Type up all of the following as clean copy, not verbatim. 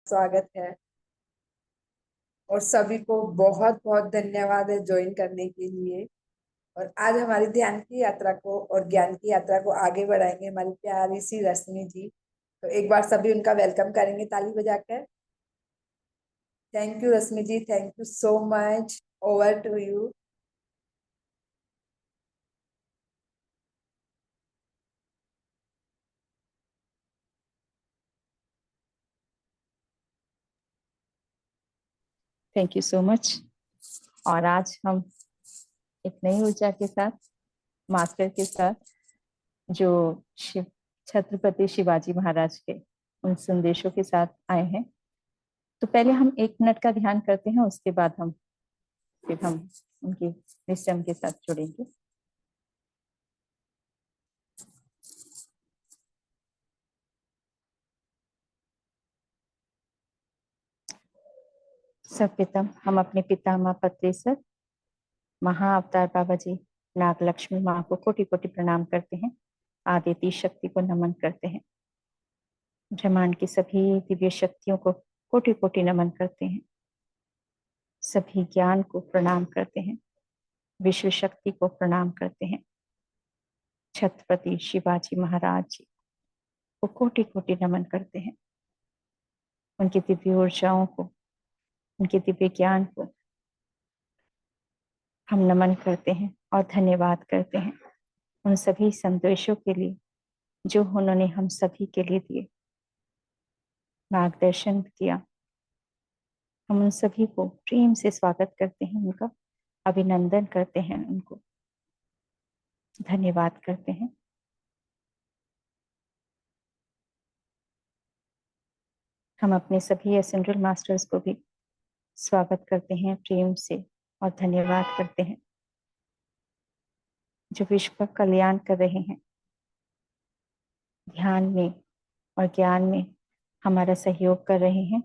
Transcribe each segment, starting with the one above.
स्वागत है। और सभी को बहुत बहुत धन्यवाद है ज्वाइन करने के लिए। और आज हमारी ध्यान की यात्रा को और ज्ञान की यात्रा को आगे बढ़ाएंगे हमारी प्यारी सी रश्मि जी। तो एक बार सभी उनका वेलकम करेंगे ताली बजाकर। Thank you Rashmi ji, thank you so much. Over to you. Thank you so much. और आज हम एक नई ऊर्जा के साथ, मास्टर के साथ, जो शिव छत्रपति शिवाजी महाराज के उन संदेशों के साथ आए हैं। तो पहले हम 1 मिनट का ध्यान करते हैं, उसके बाद हम उनके विषम के साथ जुड़ेंगे। सर्वप्रथम हम अपने पितामह पत्रेसर महाअवतार बाबा जी नाग लक्ष्मी माँ को कोटि कोटि प्रणाम करते हैं। आदित्य शक्ति को नमन करते हैं। ब्रह्मांड की सभी दिव्य शक्तियों को कोटि कोटि नमन करते हैं। सभी ज्ञान को प्रणाम करते हैं। विश्व शक्ति को प्रणाम करते हैं। छत्रपति शिवाजी महाराज जी को कोटि कोटि नमन करते हैं। उनकी दिव्य ऊर्जाओं को, उनके दिव्य ज्ञान को हम नमन करते हैं और धन्यवाद करते हैं उन सभी संदेशों के लिए जो उन्होंने हम सभी के लिए दिए, मार्गदर्शन किया। हम उन सभी को प्रेम से स्वागत करते हैं, उनका अभिनंदन करते हैं, उनको धन्यवाद करते हैं। हम अपने सभी एसेंशियल मास्टर्स को भी स्वागत करते हैं प्रेम से और धन्यवाद करते हैं, जो विश्व का कल्याण कर रहे हैं, ध्यान में और ज्ञान में हमारा सहयोग कर रहे हैं।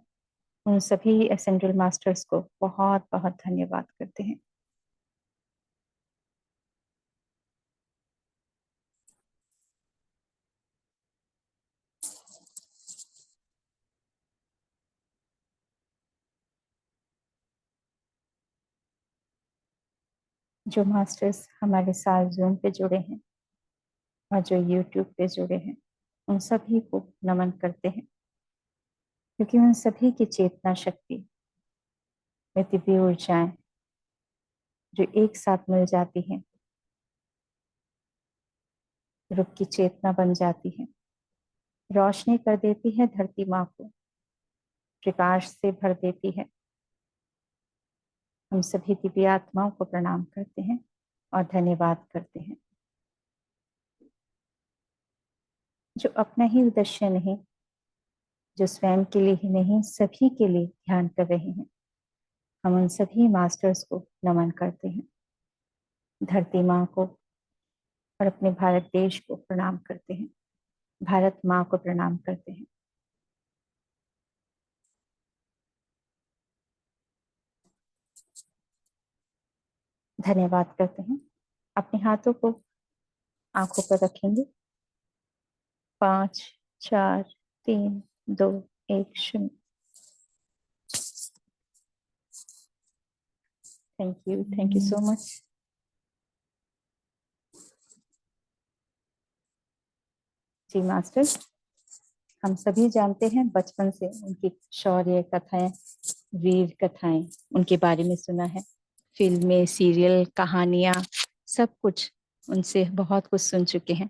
उन सभी एसेंशियल मास्टर्स को बहुत बहुत धन्यवाद करते हैं। जो मास्टर्स हमारे साथ जूम पे जुड़े हैं और जो यूट्यूब पे जुड़े हैं, उन सभी को नमन करते हैं, क्योंकि उन सभी की चेतना शक्ति में दिव्य ऊर्जाएं जो एक साथ मिल जाती हैं, रूप की चेतना बन जाती है, रोशनी कर देती है धरती माँ को, प्रकाश से भर देती है। हम सभी दिव्य आत्माओं को प्रणाम करते हैं और धन्यवाद करते हैं, जो अपना ही उद्देश्य नहीं, जो स्वयं के लिए ही नहीं, सभी के लिए ध्यान कर रहे हैं। हम उन सभी मास्टर्स को नमन करते हैं, धरती माँ को और अपने भारत देश को प्रणाम करते हैं, भारत माँ को प्रणाम करते हैं। धन्यवाद करते हैं। अपने हाथों को आंखों पर रखेंगे। 5 4 3 2 1 0। Thank you so much. जी मास्टर, हम सभी जानते हैं, बचपन से उनकी शौर्य कथाएं, वीर कथाएं उनके बारे में सुना है। फिल्में, सीरियल, कहानियां, सब कुछ उनसे बहुत कुछ सुन चुके हैं।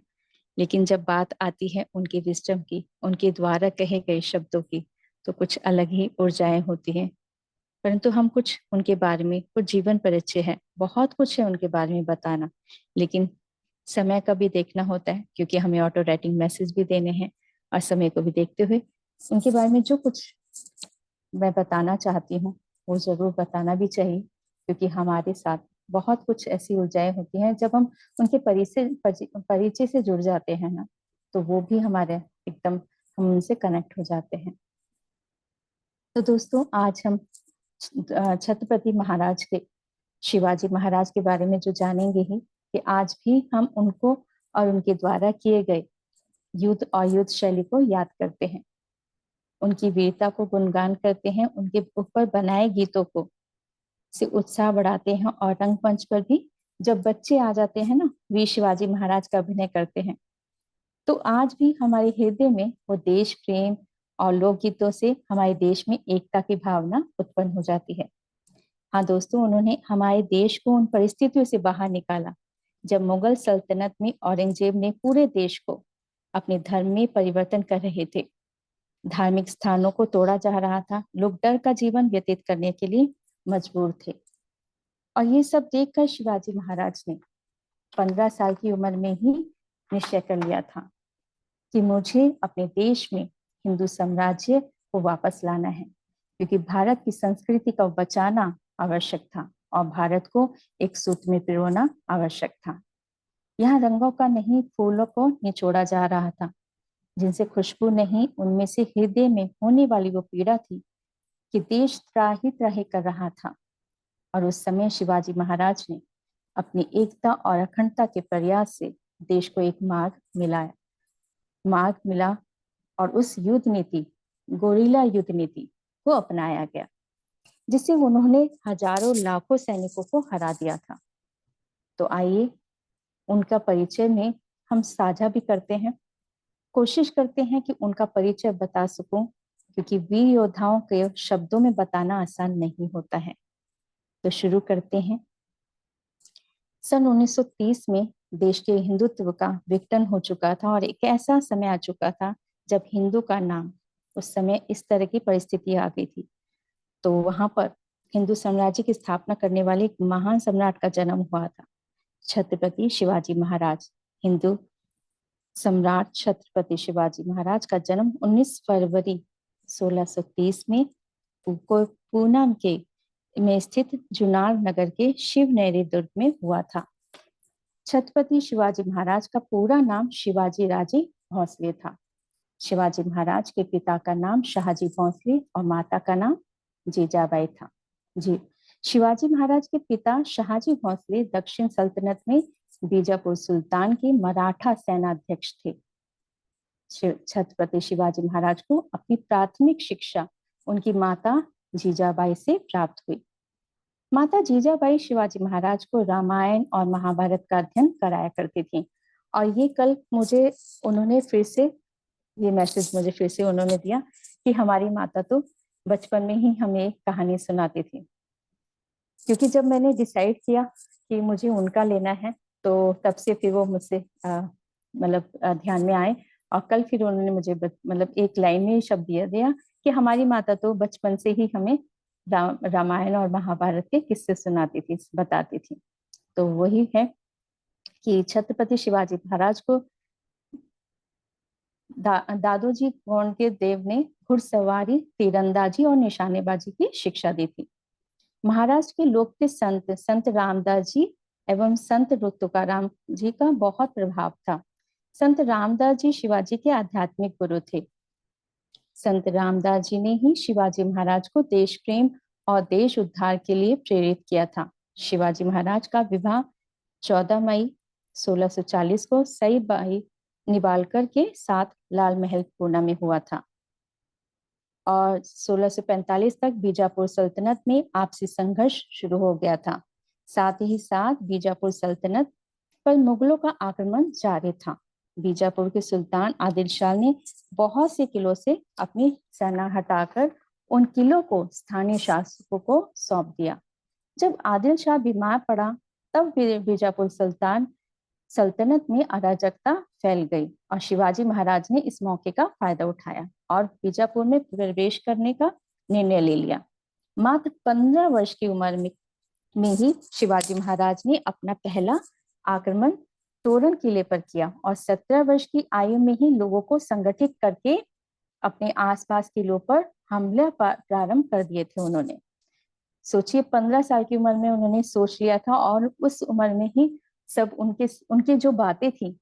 लेकिन जब बात आती है उनके विजडम की, उनके द्वारा कहे गए शब्दों की, तो कुछ अलग ही ऊर्जाएं होती हैं। परंतु हम कुछ उनके बारे में, कुछ जीवन परिचय है, बहुत कुछ है उनके बारे में बताना, लेकिन समय का भी देखना होता है, क्योंकि हमें ऑटो राइटिंग मैसेज भी देने हैं। और समय को भी देखते हुए उनके बारे में जो कुछ मैं बताना चाहती हूँ वो जरूर बताना भी चाहिए, क्योंकि हमारे साथ बहुत कुछ ऐसी ऊर्जाएं होती हैं, जब हम उनके परिचय से जुड़ जाते हैं ना, तो वो भी हमारे एकदम, हम उनसे कनेक्ट हो जाते हैं। तो दोस्तों, आज हम छत्रपति महाराज के, शिवाजी महाराज के बारे में जो जानेंगे ही, कि आज भी हम उनको और उनके द्वारा किए गए युद्ध और युद्ध शैली को याद करते हैं। उनकी वीरता को गुणगान करते हैं, उनके ऊपर बनाए गीतों को से उत्साह बढ़ाते हैं। और रंगमंच पर भी जब बच्चे आ जाते हैं ना, वीर शिवाजी महाराज का अभिनय करते हैं, तो आज भी हमारे हृदय में वो देश प्रेम और लोकगीतों से हमारे देश में एकता की भावना उत्पन्न हो जाती है। हाँ दोस्तों, उन्होंने हमारे देश को उन परिस्थितियों से बाहर निकाला जब मुगल सल्तनत में औरंगजेब ने पूरे देश को अपने धर्म में परिवर्तन कर रहे थे। धार्मिक स्थानों को तोड़ा जा रहा था, लोग डर का जीवन व्यतीत करने के लिए मजबूर थे। और ये सब देखकर शिवाजी महाराज ने 15 साल की उम्र में ही निश्चय कर लिया था कि मुझे अपने देश में हिंदू साम्राज्य को वापस लाना है, क्योंकि भारत की संस्कृति को बचाना आवश्यक था और भारत को एक सूत्र में पिरोना आवश्यक था। यहाँ रंगों का नहीं, फूलों को निचोड़ा जा रहा था, जिनसे खुशबू नहीं, उनमें से हृदय में होने वाली वो पीड़ा थी कि देश त्राहि त्राहि कर रहा था। और उस समय शिवाजी महाराज ने अपनी एकता और अखंडता के प्रयास से देश को एक मार्ग मिला और उस युद्ध नीति, गोरिल्ला युद्ध नीति को अपनाया गया, जिससे उन्होंने हजारों लाखों सैनिकों को हरा दिया था। तो आइए उनका परिचय में हम साझा भी करते हैं, कोशिश करते हैं कि उनका परिचय बता सकूं, क्योंकि वीर योद्धाओं के शब्दों में बताना आसान नहीं होता है। तो शुरू करते हैं। सन 1930 में देश के हिंदुत्व का विघटन हो चुका था और एक ऐसा समय आ चुका था जब हिंदू का नाम, उस समय इस तरह की परिस्थिति आ गई थी। तो वहां पर हिंदू साम्राज्य की स्थापना करने वाले एक महान सम्राट का जन्म हुआ था, छत्रपति शिवाजी महाराज। हिंदू सम्राट छत्रपति शिवाजी महाराज का जन्म 19 फरवरी 1630 में पूना के में स्थित जुनार नगर के शिवनेरी दुर्ग में हुआ था। छत्रपति शिवाजी महाराज का पूरा नाम शिवाजी राजे भोंसले था। शिवाजी महाराज के पिता का नाम शाहजी भोंसले और माता का नाम जीजाबाई था। जी, शिवाजी महाराज के पिता शाहजी भोंसले दक्षिण सल्तनत में बीजापुर सुल्तान के मराठा सेनाध्यक्ष थे। छत्रपति शिवाजी महाराज को अपनी प्राथमिक शिक्षा उनकी माता जीजाबाई से प्राप्त हुई। माता जीजाबाई शिवाजी महाराज को रामायण और महाभारत का अध्ययन कराया करती थी। और ये कल मुझे उन्होंने फिर से ये मैसेज मुझे फिर से उन्होंने दिया कि हमारी माता तो बचपन में ही हमें कहानी सुनाती थी। क्योंकि जब मैंने डिसाइड किया कि मुझे उनका लेना है, तो तब से फिर वो मुझसे ध्यान में आए। और कल फिर उन्होंने मुझे मतलब एक लाइन में शब्द दिया कि हमारी माता तो बचपन से ही हमें रामायण और महाभारत के किस्से सुनाती थी, बताती थी। तो वही है कि छत्रपति शिवाजी महाराज को दादोजी कोंडदेव ने घुड़सवारी, तीरंदाजी और निशानेबाजी की शिक्षा दी थी। महाराष्ट्र के लोकप्रिय संत रामदास जी एवं संत तुकाराम जी का बहुत प्रभाव था। संत रामदास जी शिवाजी के आध्यात्मिक गुरु थे। संत रामदास जी ने ही शिवाजी महाराज को देश प्रेम और देश उद्धार के लिए प्रेरित किया था। शिवाजी महाराज का विवाह 14 मई 1640 को सईबाई निबालकर के साथ लाल महल पूना में हुआ था। और 1645 तक बीजापुर सल्तनत में आपसी संघर्ष शुरू हो गया था। साथ ही साथ बीजापुर सल्तनत पर मुगलों का आक्रमण जारी था। बीजापुर के सुल्तान आदिल शाह ने बहुत से किलों से अपनी सेना हटाकर उन किलों को स्थानीय शासकों को सौंप दिया। जब आदिल शाह बीमार पड़ा, तब बीजापुर सल्तनत में अराजकता फैल गई और शिवाजी महाराज ने इस मौके का फायदा उठाया और बीजापुर में प्रवेश करने का निर्णय ले लिया। मात्र 15 वर्ष की उम्र में ही शिवाजी महाराज ने अपना पहला आक्रमण तोरण किले पर किया और 17 वर्ष की आयु में ही लोगों को संगठित करके अपने आसपास किलों पर हमला प्रारंभ कर दिए थे। उन्होंने सोचिए, 15 साल की उम्र में उन्होंने सोच लिया था और उस उम्र में ही सब उनके जो बातें थी,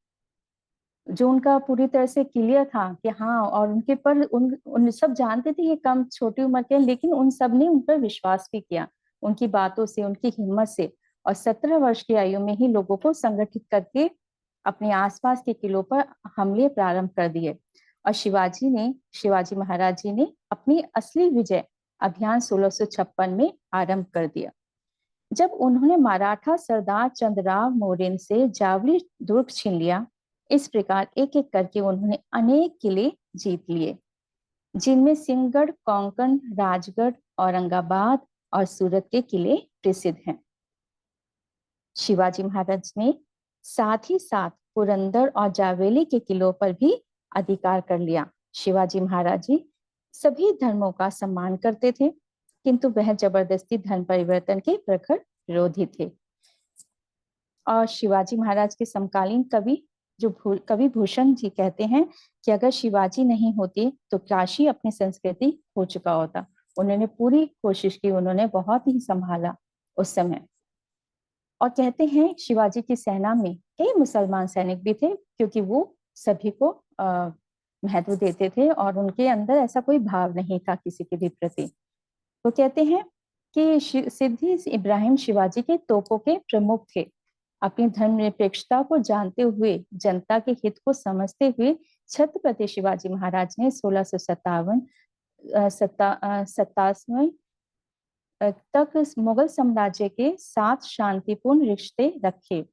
जो उनका पूरी तरह से क्लियर था कि हाँ, और उनके पर उन सब जानते थे ये कम छोटी उम्र के, लेकिन उन सब ने उन पर विश्वास भी किया, उनकी बातों से, उनकी हिम्मत से। और 17 वर्ष की आयु में ही लोगों को संगठित करके अपने आसपास के किलों पर हमले प्रारंभ कर दिए। और शिवाजी महाराज जी ने अपनी असली विजय अभियान 1656 में आरंभ कर दिया, जब उन्होंने मराठा सरदार चंद्रराव मोरेन से जावली दुर्ग छीन लिया। इस प्रकार एक एक करके उन्होंने अनेक किले जीत लिए, जिनमें सिंहगढ़, कोंकण, राजगढ़, औरंगाबाद और सूरत के किले प्रसिद्ध हैं। शिवाजी महाराज ने साथ ही साथ पुरंदर और जावेली के किलों पर भी अधिकार कर लिया। शिवाजी महाराज जी सभी धर्मों का सम्मान करते थे, किंतु वह जबरदस्ती धर्म परिवर्तन के प्रखर विरोधी थे। और शिवाजी महाराज के समकालीन कवि कवि भूषण जी कहते हैं कि अगर शिवाजी नहीं होते तो काशी अपनी संस्कृति खो चुका होता। उन्होंने पूरी कोशिश की, उन्होंने बहुत ही संभाला उस समय। और कहते हैं शिवाजी की सेना में कई मुसलमान सैनिक भी थे, क्योंकि वो सभी को महत्व देते थे और उनके अंदर ऐसा कोई भाव नहीं था किसी के भी प्रति। तो कहते हैं कि सिद्दी इब्राहिम शिवाजी के तोपों के प्रमुख थे। अपनी धर्मनिरपेक्षता को जानते हुए, जनता के हित को समझते हुए छत्रपति शिवाजी महाराज ने 1657 तक मुगल साम्राज्य के साथ शांतिपूर्ण रिश्ते रखे।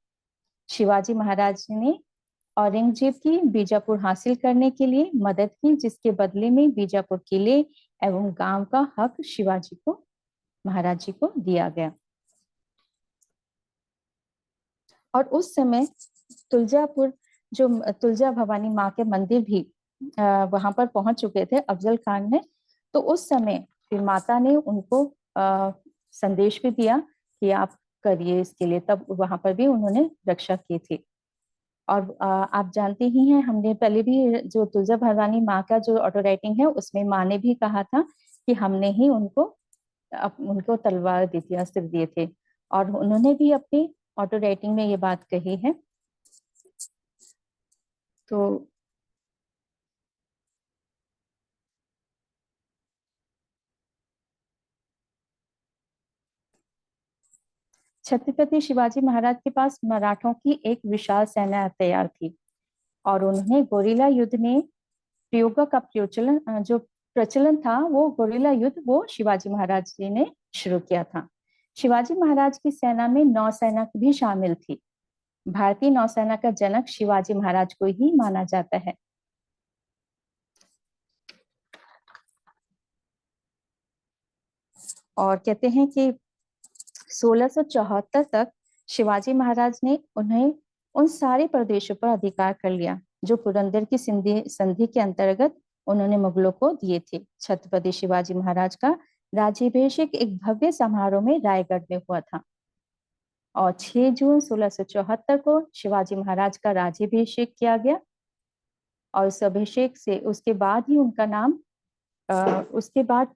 शिवाजी महाराज ने औरंगजेब की बीजापुर हासिल करने के लिए मदद की, जिसके बदले में बीजापुर किले एवं गांव का हक शिवाजी को महाराज जी को दिया गया। और उस समय तुलजापुर, जो तुलजा भवानी माँ के मंदिर भी वहां पर पहुंच चुके थे अफजल खान ने। तो उस समय फिर माता ने उनको संदेश भी दिया कि आप करिए इसके लिए, तब वहां पर भी उन्होंने रक्षा की थी। और आप जानते ही हैं, हमने पहले भी जो तुलजा भवानी माँ का जो ऑटो राइटिंग है उसमें माँ ने भी कहा था कि हमने ही उनको तलवार दी थी, अस्त्र दिए थे। और उन्होंने भी अपनी ऑटो राइटिंग में ये बात कही है। तो छत्रपति शिवाजी महाराज के पास मराठों की एक विशाल सेना तैयार थी और उन्होंने गोरिल्ला युद्ध में प्रयोग का प्रचलन था, वो गोरिल्ला युद्ध वो शिवाजी महाराज जी ने शुरू किया था। शिवाजी महाराज की सेना में नौसेना भी शामिल थी। भारतीय नौसेना का जनक शिवाजी महाराज को ही माना जाता है। और कहते हैं कि 1674 तक शिवाजी महाराज ने उन्हें उन सारे प्रदेशों पर अधिकार कर लिया जो पुरंदर की संधि के अंतर्गत उन्होंने मुगलों को दिए थे। छत्रपति शिवाजी महाराज का राज्याभिषेक एक भव्य समारोह में रायगढ़ में हुआ था और 6 जून 1674 को शिवाजी महाराज का राज्याभिषेक किया गया। और उस अभिषेक से उसके बाद ही उनका नाम उसके बाद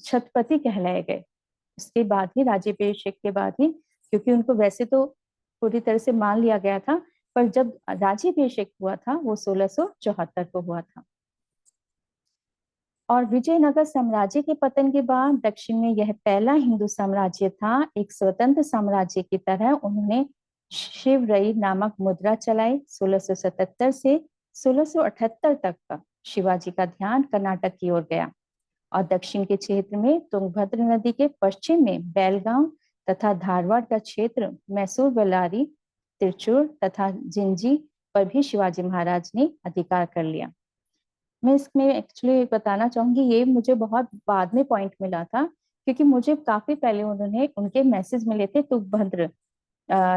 छत्रपति कहलाए गए। उसके बाद ही राज्याभिषेक के बाद ही, क्योंकि उनको वैसे तो पूरी तरह से मान लिया गया था, पर जब राज्याभिषेक हुआ था वो 1674 को हुआ था। और विजयनगर साम्राज्य के पतन के बाद दक्षिण में यह पहला हिंदू साम्राज्य था। एक स्वतंत्र साम्राज्य की तरह उन्होंने शिवरई नामक मुद्रा चलाई। 1677 से 1678 तक का शिवाजी का ध्यान कर्नाटक की ओर गया और दक्षिण के क्षेत्र में तुंगभद्र नदी के पश्चिम में बेलगांव तथा धारवाड़ का क्षेत्र, मैसूर, बेल्लारी, तिरचूर तथा जिंजी पर भी शिवाजी महाराज ने अधिकार कर लिया। मैं इसमें एक्चुअली बताना चाहूंगी, ये मुझे बहुत बाद में पॉइंट मिला था, क्योंकि मुझे काफी पहले उनके मैसेज मिले थे तुंगभद्र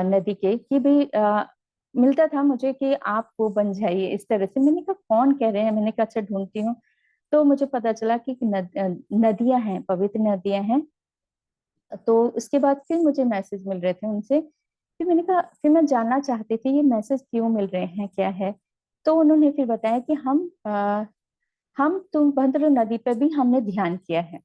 नदी के कि भी मिलता था मुझे कि आप वो बन जाइए इस तरह से। मैंने कहा कौन कह रहे हैं, मैंने कहा अच्छा ढूंढती हूँ। तो मुझे पता चला कि नदियां हैं, पवित्र नदियां हैं। तो उसके बाद फिर मुझे मैसेज मिल रहे थे उनसे। फिर मैंने कहा, फिर मैं जानना चाहती थी ये मैसेज क्यों मिल रहे हैं, क्या है। तो उन्होंने फिर बताया कि हम तुंगभद्र नदी पर भी हमने ध्यान किया है।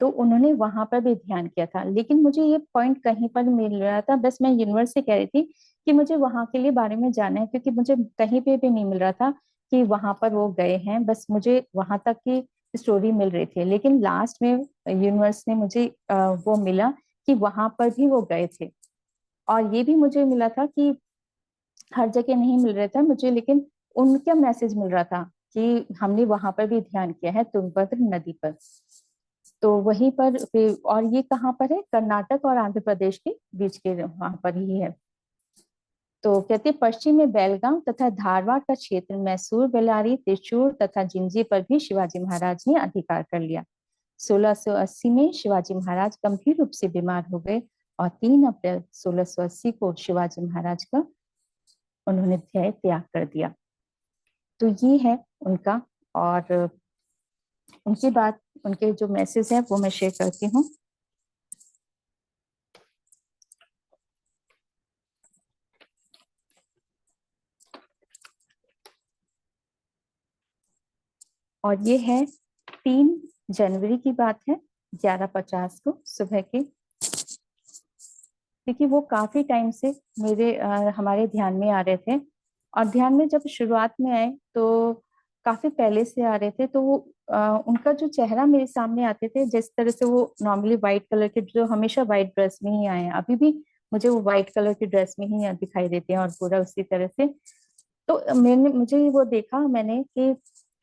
तो उन्होंने वहां पर भी ध्यान किया था, लेकिन मुझे ये पॉइंट कहीं पर मिल रहा था। बस मैं यूनिवर्स से कह रही थी कि मुझे वहां के लिए बारे में जानना है, क्योंकि मुझे कहीं पे भी नहीं मिल रहा था कि वहां पर वो गए हैं। बस मुझे वहां तक की स्टोरी मिल रही थी, लेकिन लास्ट में यूनिवर्स ने मुझे वो मिला कि वहां पर भी वो गए थे। और ये भी मुझे मिला था कि हर जगह नहीं मिल रहा था मुझे, लेकिन उनका मैसेज मिल रहा था कि हमने वहां पर भी ध्यान किया है तुंगभद्र नदी पर। तो वहीं पर और ये कहाँ पर है, कर्नाटक और आंध्र प्रदेश के बीच के वहां पर ही है। तो कहते पश्चिम में बेलगांव तथा धारवाड़ का क्षेत्र, मैसूर, बेलारी, त्रिचूर तथा जिंजी पर भी शिवाजी महाराज ने अधिकार कर लिया। 1680 में शिवाजी महाराज गंभीर रूप से बीमार हो गए और 3 अप्रैल 1680 को शिवाजी महाराज का उन्होंने देह त्याग कर दिया। तो ये है उनका, और उनके बाद उनके जो मैसेज है वो मैं शेयर करती हूँ। और ये है 3 जनवरी की बात है, 11:50 को सुबह के, क्योंकि वो काफी टाइम से मेरे हमारे ध्यान में आ रहे थे। और ध्यान में जब शुरुआत में आए तो काफी पहले से आ रहे थे। तो वो उनका जो चेहरा मेरे सामने आते थे, जिस तरह से वो नॉर्मली व्हाइट कलर के, जो हमेशा व्हाइट ड्रेस में ही आए हैं, अभी भी मुझे वो व्हाइट कलर की ड्रेस में ही दिखाई देते हैं और पूरा उसी तरह से। तो मुझे वो देखा मैंने कि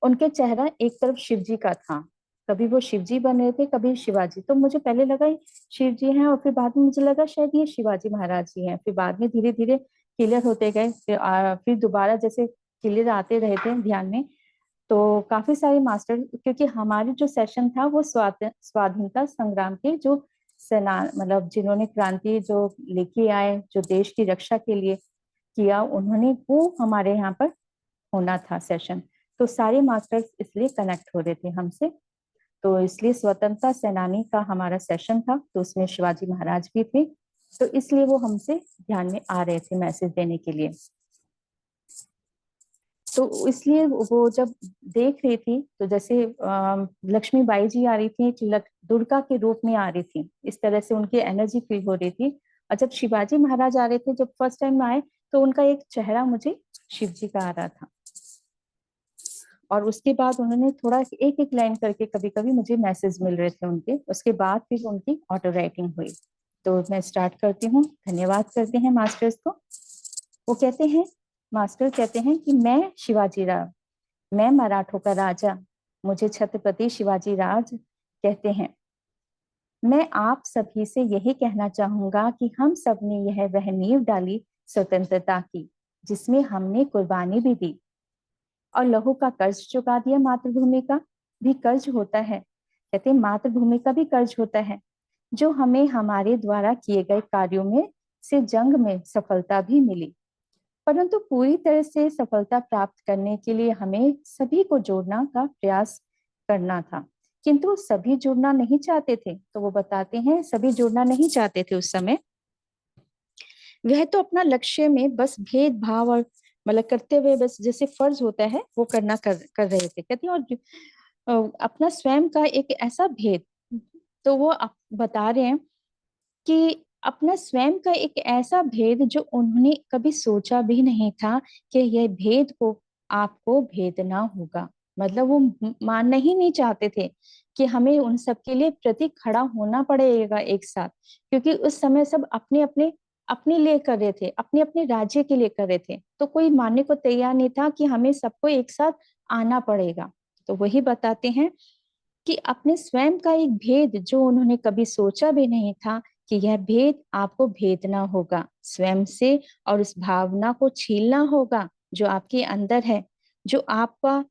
उनके चेहरा एक तरफ शिव जी का था, कभी वो शिव जी बन रहे थे, कभी शिवाजी। तो मुझे पहले लगा ये शिव जी हैं, और फिर बाद में मुझे लगा शायद ये शिवाजी महाराज जी हैं। फिर बाद में धीरे धीरे क्लियर होते गए, फिर दोबारा जैसे क्लियर आते रहे थे ध्यान में। तो काफी सारे मास्टर, क्योंकि हमारे जो सेशन था वो स्वाधीनता संग्राम के जो सेना, मतलब जिन्होंने क्रांति जो लेके आए, जो देश की रक्षा के लिए किया, उन्होंने वो हमारे यहाँ पर होना था सेशन। तो सारे मास्टर्स इसलिए कनेक्ट हो रहे थे हमसे। तो इसलिए स्वतंत्रता सेनानी का हमारा सेशन था, तो उसमें शिवाजी महाराज भी थे। तो इसलिए वो हमसे ध्यान में आ रहे थे मैसेज देने के लिए। तो इसलिए वो जब देख रही थी, तो जैसे लक्ष्मीबाई जी आ रही थी, दुर्गा के रूप में आ रही थी, इस तरह से उनकी एनर्जी फील हो रही थी। और जब शिवाजी महाराज आ रहे थे, जब फर्स्ट टाइम आए, तो उनका एक चेहरा मुझे शिव जी का आ रहा था। और उसके बाद उन्होंने थोड़ा एक एक लाइन करके कभी कभी मुझे मैसेज मिल रहे थे उनके। उसके बाद फिर उनकी ऑटो राइटिंग हुई। तो मैं स्टार्ट करती हूँ। धन्यवाद करते हैं मास्टर्स को। वो कहते हैं, मास्टर कहते हैं कि मैं शिवाजी राव, मैं मराठों का राजा, मुझे छत्रपति शिवाजी राज कहते हैं। मैं आप सभी से यही कहना चाहूंगा कि हम सब ने यह वह नींव डाली स्वतंत्रता की, जिसमें हमने कुर्बानी भी दी और लहू का कर्ज चुका दिया। मातृभूमि का भी कर्ज होता है, कहते मातृभूमि का भी कर्ज होता है, जो हमें हमारे द्वारा किए गए कार्यों में से जंग में सफलता भी मिली। परंतु पूरी तरह से सफलता प्राप्त करने के लिए हमें सभी को जोड़ना का प्रयास करना था, किंतु सभी जुड़ना नहीं चाहते थे। तो वो बताते हैं सभी जुड़ना नहीं चाहते थे उस समय। वह तो अपना लक्ष्य में बस भेदभाव और मतलब करते हुए बस जैसे फर्ज होता है वो करना कर रहे थे, कहते हैं। और अपना स्वयं का एक ऐसा भेद, तो वो बता रहे हैं कि अपना स्वयं का एक ऐसा भेद जो उन्होंने कभी सोचा भी नहीं था कि यह भेद को आपको भेदना होगा। मतलब वो मानना ही नहीं चाहते थे कि हमें उन सब के लिए प्रति खड़ा होना पड़ेगा एक साथ, क्योंकि उस समय सब अपने अपने अपने लिए कर रहे थे, अपने अपने राज्य के लिए कर रहे थे। तो कोई मानने को तैयार नहीं था कि हमें सबको एक साथ आना पड़ेगा। तो वही बताते हैं कि अपने स्वयं का एक भेद जो उन्होंने कभी सोचा भी नहीं था कि यह भेद आपको भेदना होगा स्वयं से, और उस भावना को छीलना होगा जो आपके अंदर है, जो आपका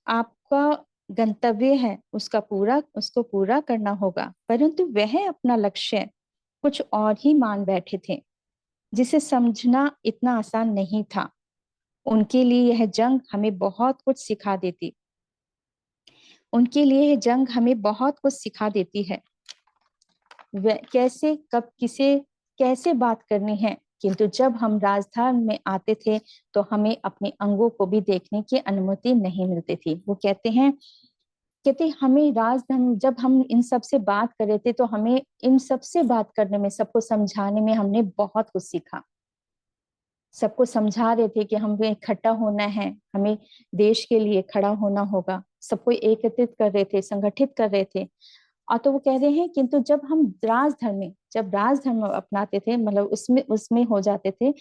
आपका गंतव्य है, उसको पूरा करना होगा। परंतु वह अपना लक्ष्य कुछ और ही मान बैठे थे, जिसे समझना इतना आसान नहीं था। उनके लिए यह जंग हमें बहुत कुछ सिखा देती उनके लिए यह जंग हमें बहुत कुछ सिखा देती है, कैसे कब किसे कैसे बात करनी है। किंतु जब हम राजधानी में आते थे तो हमें अपने अंगों को भी देखने की अनुमति नहीं मिलती थी। वो कहते हमें राजधानी, जब हम इन सब से बात कर रहे थे तो हमें इन सब से बात करने में, सबको समझाने में हमने बहुत कुछ सीखा। सबको समझा रहे थे कि हमें इकट्ठा होना है, हमें देश के लिए खड़ा होना होगा। सबको एकत्रित कर रहे थे, संगठित कर रहे थे। और तो वो कह रहे हैं किंतु जब राजधर्म अपनाते थे, मतलब उसमें उसमें हो जाते थे,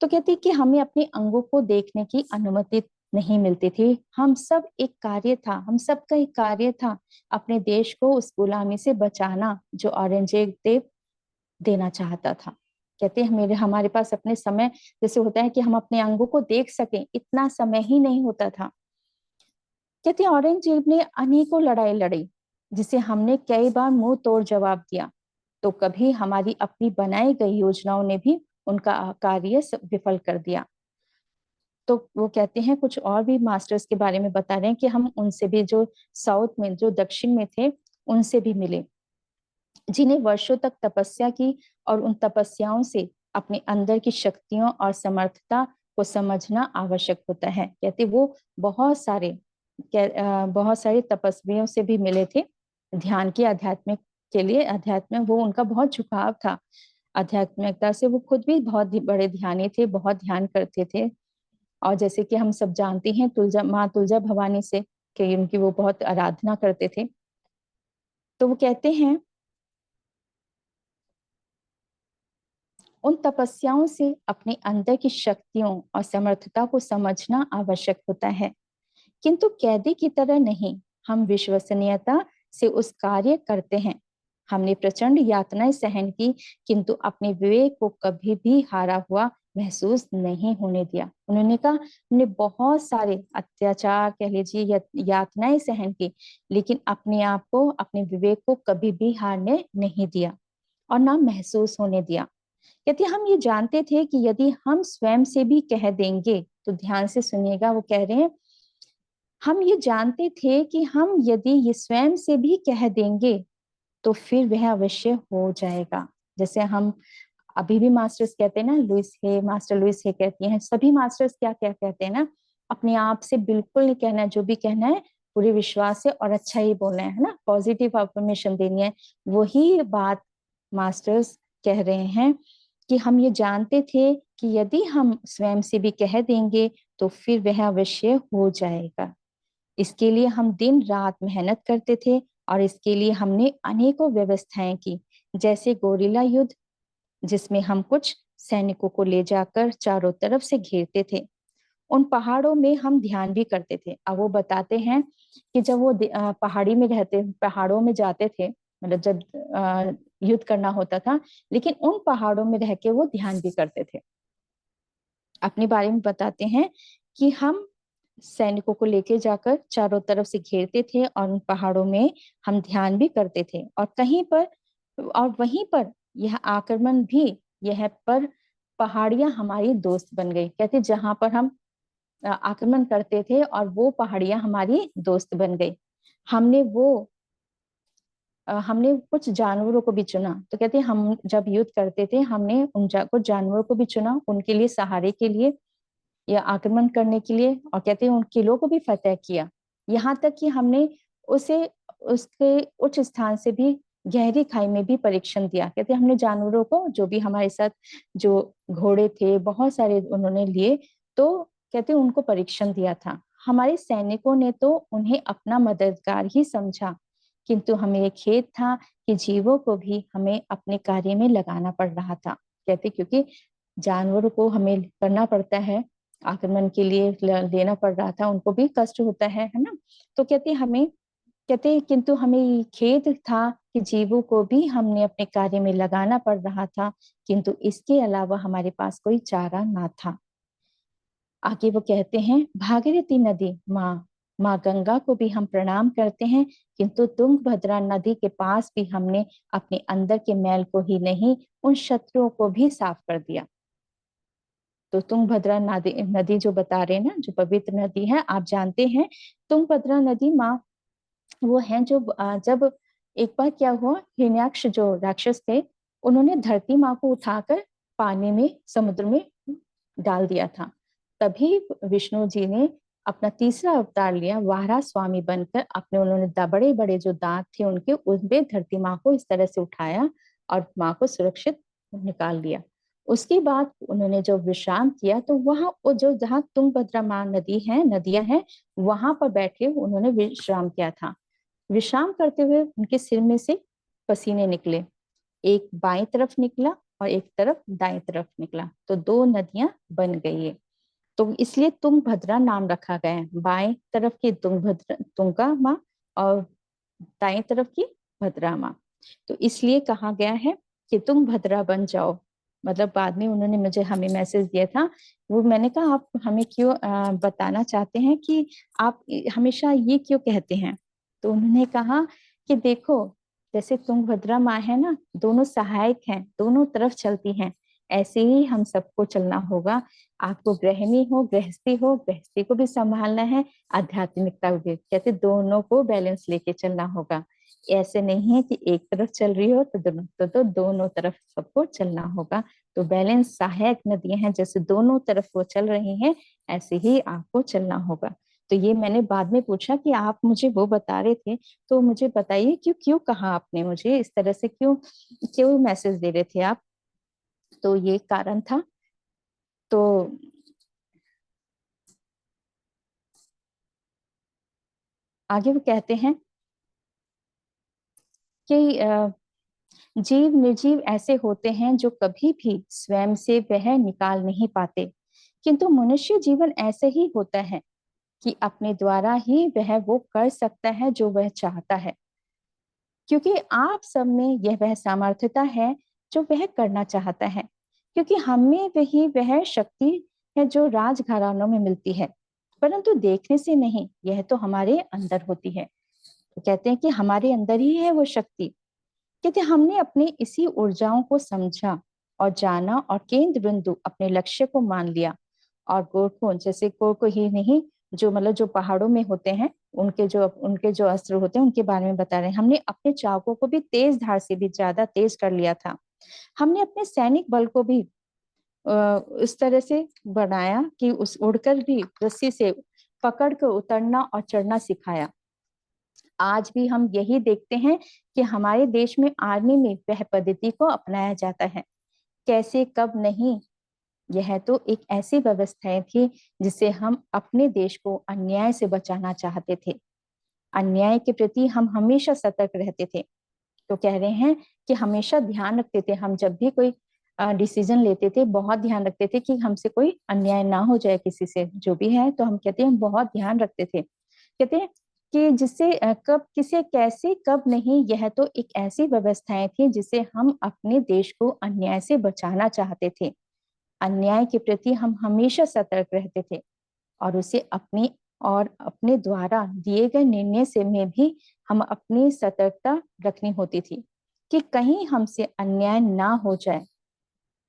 तो कहती कि हमें अपने अंगों को देखने की अनुमति नहीं मिलती थी। हम सब एक कार्य था, हम सबका एक कार्य था अपने देश को उस गुलामी से बचाना जो औरंगजेब देना चाहता था। कहते हैं मेरे हमारे पास अपने समय, जैसे होता है कि हम अपने अंगों को देख सकें, इतना समय ही नहीं होता था। कहते हैं औरंगजेब ने अनेकों लड़ाई लड़ी जिसे हमने कई बार मुंह तोड़ जवाब दिया, तो कभी हमारी अपनी बनाई गई योजनाओं ने भी उनका कार्य विफल कर दिया। तो वो कहते हैं कुछ और भी मास्टर्स के बारे में बता रहे हैं कि हम उनसे भी, जो साउथ में, जो दक्षिण में थे, उनसे भी मिले, जिन्हें वर्षों तक तपस्या की और उन तपस्याओं से अपने अंदर की शक्तियों और समर्थता को समझना आवश्यक होता है। कहते वो बहुत सारे बहुत सारे तपस्वियों से भी मिले थे, ध्यान की, आध्यात्मिक के लिए, अध्यात्म वो उनका बहुत झुकाव था आध्यात्मिकता से। वो खुद भी बहुत बड़े ध्यानी थे, बहुत ध्यान करते थे। और जैसे कि हम सब जानते हैं तुलजा, माँ तुलजा भवानी से, कि उनकी वो बहुत आराधना करते थे। तो वो कहते हैं उन तपस्याओं से अपने अंदर की शक्तियों और समर्थता को समझना आवश्यक होता है, किंतु कैदी की तरह नहीं। हम विश्वसनीयता से उस कार्य करते हैं। हमने प्रचंड यातनाएं सहन की, किंतु अपने विवेक को कभी भी हारा हुआ महसूस नहीं होने दिया। उन्होंने कहा हमने बहुत सारे अत्याचार कह लीजिए या यातनाएं सहन की, लेकिन अपने आप को, अपने विवेक को कभी भी हारने नहीं दिया और ना महसूस होने दिया। कहते हम ये जानते थे कि यदि हम स्वयं से भी कह देंगे, तो ध्यान से सुनिएगा, वो कह रहे हैं हम ये जानते थे कि हम यदि ये स्वयं से भी कह देंगे तो फिर वह अवश्य हो जाएगा। जैसे हम अभी भी मास्टर्स कहते हैं ना, लुइस हे, मास्टर लुइस हे कहती हैं, सभी मास्टर्स क्या क्या कहते हैं ना, अपने आप से बिल्कुल नहीं कहना है, जो भी कहना है पूरे विश्वास से और अच्छा ही बोलना है ना, पॉजिटिव अफर्मेशन देनी है। वही बात मास्टर्स कह रहे हैं कि हम ये जानते थे कि यदि हम स्वयं से भी कह देंगे तो फिर वह अवश्य हो जाएगा। इसके लिए हम दिन रात मेहनत करते थे और इसके लिए हमने अनेकों व्यवस्थाएं की, जैसे गोरिल्ला युद्ध, जिसमें हम कुछ सैनिकों को ले जाकर चारों तरफ से घेरते थे। उन पहाड़ों में हम ध्यान भी करते थे। अब वो बताते हैं कि जब वो पहाड़ी में रहते, पहाड़ों में जाते थे, मतलब जब युद्ध करना होता था, लेकिन उन पहाड़ों में रह के वो ध्यान भी करते थे। अपने बारे में बताते हैं कि हम सैनिकों को लेके जाकर चारों तरफ से घेरते थे और उन पहाड़ों में हम ध्यान भी करते थे। और कहीं पर, और वहीं पर यह आक्रमण भी, यह पर पहाड़ियां हमारी दोस्त बन गई। कहते जहां पर हम आक्रमण करते थे और वो पहाड़ियां हमारी दोस्त बन गई। हमने वो हमने कुछ जानवरों को भी चुना। तो कहते हैं हम जब युद्ध करते थे हमने कुछ जानवरों को भी चुना, उनके लिए सहारे के लिए या आक्रमण करने के लिए, और कहते हैं उन किलों को भी फतेह किया। यहाँ तक कि हमने उसे उसके उच्च स्थान से भी गहरी खाई में भी परीक्षण दिया। कहते हैं हमने जानवरों को, जो भी हमारे साथ जो घोड़े थे बहुत सारे उन्होंने लिए, तो कहते हैं उनको परीक्षण दिया था। हमारे सैनिकों ने तो उन्हें अपना मददगार ही समझा, किंतु हमें ये खेद था कि जीवों को भी हमें अपने कार्य में लगाना पड़ रहा था। कहते क्योंकि जानवरों को हमें करना पड़ता है, आक्रमण के लिए लेना पड़ रहा था, उनको भी कष्ट होता है ना। तो कहते किंतु हमें खेद था कि जीवों को भी हमने अपने कार्य में लगाना पड़ रहा था, किंतु इसके अलावा हमारे पास कोई चारा ना था। आगे वो कहते हैं भागीरथी नदी, माँ गंगा को भी हम प्रणाम करते हैं, किंतु तुंगभद्रा नदी के पास भी हमने अपने अंदर के मैल को ही नहीं, उन शत्रुओं को भी साफ कर दिया। तो तुंगभद्रा नदी नदी जो बता रहे हैं ना, जो पवित्र नदी है, आप जानते हैं तुंगभद्रा नदी माँ वो है जो जब एक बार क्या हुआ, हिरण्याक्ष जो राक्षस थे, उन्होंने धरती माँ को उठाकर पानी में, समुद्र में डाल दिया था। तभी विष्णु जी ने अपना तीसरा अवतार लिया, वाराह स्वामी बनकर, अपने उन्होंने बड़े बड़े जो दांत थे उनके, उनपे धरती माँ को इस तरह से उठाया और माँ को सुरक्षित निकाल दिया। उसके बाद उन्होंने जो विश्राम किया, तो वहां वो जो जहाँ तुंगभद्रा माँ नदी है, नदियां हैं, वहां पर बैठे उन्होंने विश्राम किया था। विश्राम करते हुए उनके सिर में से पसीने निकले, एक बाईं तरफ निकला और एक तरफ दाईं तरफ निकला, तो दो नदियां बन गई है। तो इसलिए तुंगभद्रा नाम रखा गया है। बाएं तरफ की तुंगभद्रा तुंगा माँ और दाएं तरफ की भद्रा माँ, तो इसलिए कहा गया है कि तुंगभद्रा बन जाओ। मतलब बाद में उन्होंने मुझे हमें मैसेज दिया था, वो मैंने कहा आप हमें क्यों बताना चाहते हैं कि आप हमेशा ये क्यों कहते हैं। तो उन्होंने कहा कि देखो, जैसे तुंगभद्रा माँ है ना, दोनों सहायक हैं, दोनों तरफ चलती हैं, ऐसे ही हम सबको चलना होगा। आपको गृहिणी हो, गृहस्थी हो, गृहस्थी को भी संभालना है, आध्यात्मिकता भी, कहते दोनों को बैलेंस लेके चलना होगा। ऐसे नहीं है कि एक तरफ चल रही हो तो दोनों तरफ सबको चलना होगा। तो बैलेंस सहायक नदियां हैं, जैसे दोनों तरफ वो चल रही हैं, ऐसे ही आपको चलना होगा। तो ये मैंने बाद में पूछा कि आप मुझे वो बता रहे थे, तो मुझे बताइए क्यों क्यों कहा आपने मुझे इस तरह से, क्यों क्यों मैसेज दे रहे थे आप। तो ये कारण था। तो आगे वो कहते हैं कि जीव निर्जीव ऐसे होते हैं जो कभी भी स्वयं से वह निकाल नहीं पाते, किंतु मनुष्य जीवन ऐसे ही होता है कि अपने द्वारा ही वह वो कर सकता है जो वह चाहता है, क्योंकि आप सब में यह वह सामर्थ्यता है जो वह करना चाहता है, क्योंकि हमें वही वह शक्ति है जो राजघरानों में मिलती है, परंतु देखने से नहीं, यह तो हमारे अंदर होती है। तो कहते हैं कि हमारे अंदर ही है वो शक्ति। कहते हमने अपने इसी ऊर्जाओं को समझा और जाना और केंद्र बिंदु अपने लक्ष्य को मान लिया। और गोरखों जैसे को ही नहीं, जो मतलब जो पहाड़ों में होते हैं, उनके जो अस्त्र होते हैं उनके बारे में बता रहे हैं। हमने अपने चाकों को भी तेज धार से भी ज्यादा तेज कर लिया था। हमने अपने सैनिक बल को भी उस तरह से बनाया कि उस उड़कर भी रस्सी से पकड़ कर उतरना और चढ़ना सिखाया। आज भी हम यही देखते हैं कि हमारे देश में आर्मी में वह पद्धति को अपनाया जाता है। कैसे कब नहीं, यह तो एक ऐसी व्यवस्थाएं थी जिसे हम अपने देश को अन्याय से बचाना चाहते थे। अन्याय के प्रति हम हमेशा सतर्क रहते थे। तो कह रहे हैं कि हमेशा ध्यान रखते थे, हम जब भी कोई डिसीजन लेते थे बहुत ध्यान रखते थे कि हमसे कोई अन्याय ना हो जाए किसी से, जो भी है। तो हम कहते हैं हम बहुत ध्यान रखते थे, कहते हैं कि जिससे कब किसे कैसे कब नहीं, यह तो एक ऐसी व्यवस्थाएं थी जिसे हम अपने देश को अन्याय से बचाना चाहते थे। अन्याय के प्रति हम हमेशा सतर्क रहते थे और उसे अपने द्वारा दिए गए निर्णय से में भी हम अपनी सतर्कता रखनी होती थी कि कहीं हमसे अन्याय ना हो जाए।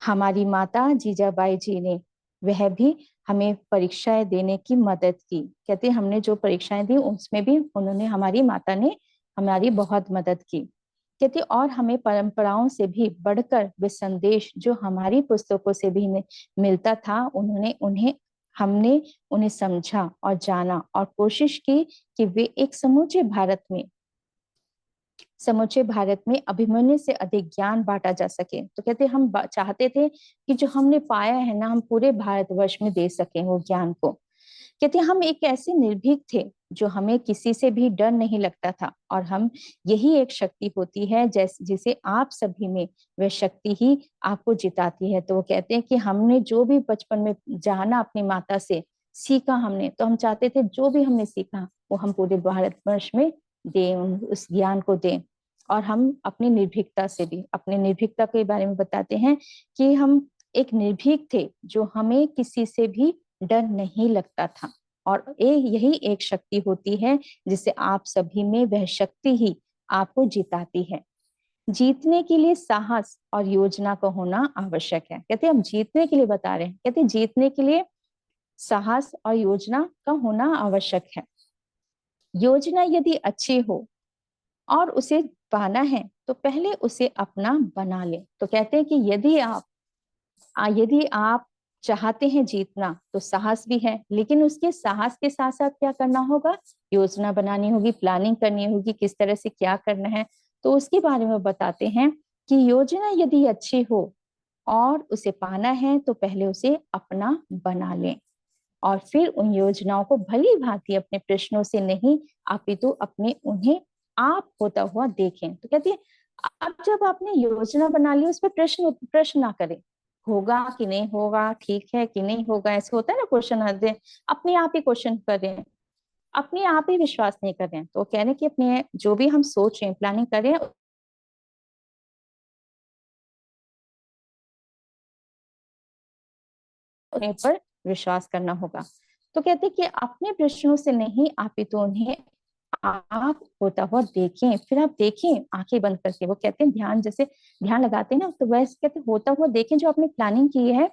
हमारी माता जीजाबाई जी ने वह भी हमें परीक्षाएं देने की मदद की। कहते हमने जो परीक्षाएं दी उसमें भी उन्होंने, हमारी माता ने हमारी बहुत मदद की। कहते और हमें परंपराओं से भी बढ़कर वे संदेश जो हमारी पुस्तकों से भी मिलता था, उन्होंने उन्हें हमने उन्हें समझा और जाना और कोशिश की कि वे एक समूचे भारत में अभिमन्यु से अधिक ज्ञान बांटा जा सके। तो कहते हम चाहते थे कि जो हमने पाया है ना, हम पूरे भारतवर्ष में दे सकें वो ज्ञान को। कहते हम एक ऐसे निर्भीक थे जो हमें किसी से भी डर नहीं लगता था, और हम यही एक शक्ति होती है जिसे आप सभी में वह शक्ति ही आपको जिताती है। तो वो कहते हैं कि हमने जो भी बचपन में जाना अपनी माता से सीखा हमने, तो हम चाहते थे जो भी हमने सीखा वो हम पूरे भारतवर्ष में दें, उस ज्ञान को दें। और हम अपनी निर्भीकता से भी, अपने निर्भीकता के बारे में बताते हैं कि हम एक निर्भीक थे जो हमें किसी से भी डर नहीं लगता था। और यही एक शक्ति होती है जिसे आप सभी में वह शक्ति ही आपको जिताती है। जीतने के लिए साहस और योजना का होना आवश्यक है। कहते हम जीतने के लिए बता रहे हैं, कहते जीतने के लिए साहस और योजना का होना आवश्यक है। योजना यदि अच्छी हो और उसे पाना है तो पहले उसे अपना बना ले। तो कहते हैं कि यदि आप चाहते हैं जीतना तो साहस भी है, लेकिन उसके साहस के साथ साथ क्या करना होगा, योजना बनानी होगी, प्लानिंग करनी होगी, किस तरह से क्या करना है। तो उसके बारे में बताते हैं कि योजना यदि अच्छी हो और उसे पाना है तो पहले उसे अपना बना लें, और फिर उन योजनाओं को भली भांति अपने प्रश्नों से नहीं अपितु अपने उन्हें आप होता हुआ देखें। तो कहती है अब जब आपने योजना बना ली उस पर प्रश्न प्रश्न ना करें, होगा कि नहीं होगा, ठीक है कि नहीं होगा, ऐसे होता है ना क्वेश्चन आते हैं, अपने आप ही क्वेश्चन कर रहे हैं, अपने आप ही विश्वास नहीं कर रहे हैं। तो कह रहे हैं कि अपने जो भी हम सोच रहे हैं, प्लानिंग कर रहे हैं, उन्हें पर विश्वास करना होगा। तो कहते हैं कि अपने प्रश्नों से नहीं, आप ही तो उन्हें आप होता हुआ देखें, फिर आप देखें आंखें बंद करके। वो कहते हैं ध्यान, जैसे ध्यान लगाते हैं ना, तो वैसे कहते हैं होता हुआ देखें, जो आपने प्लानिंग की है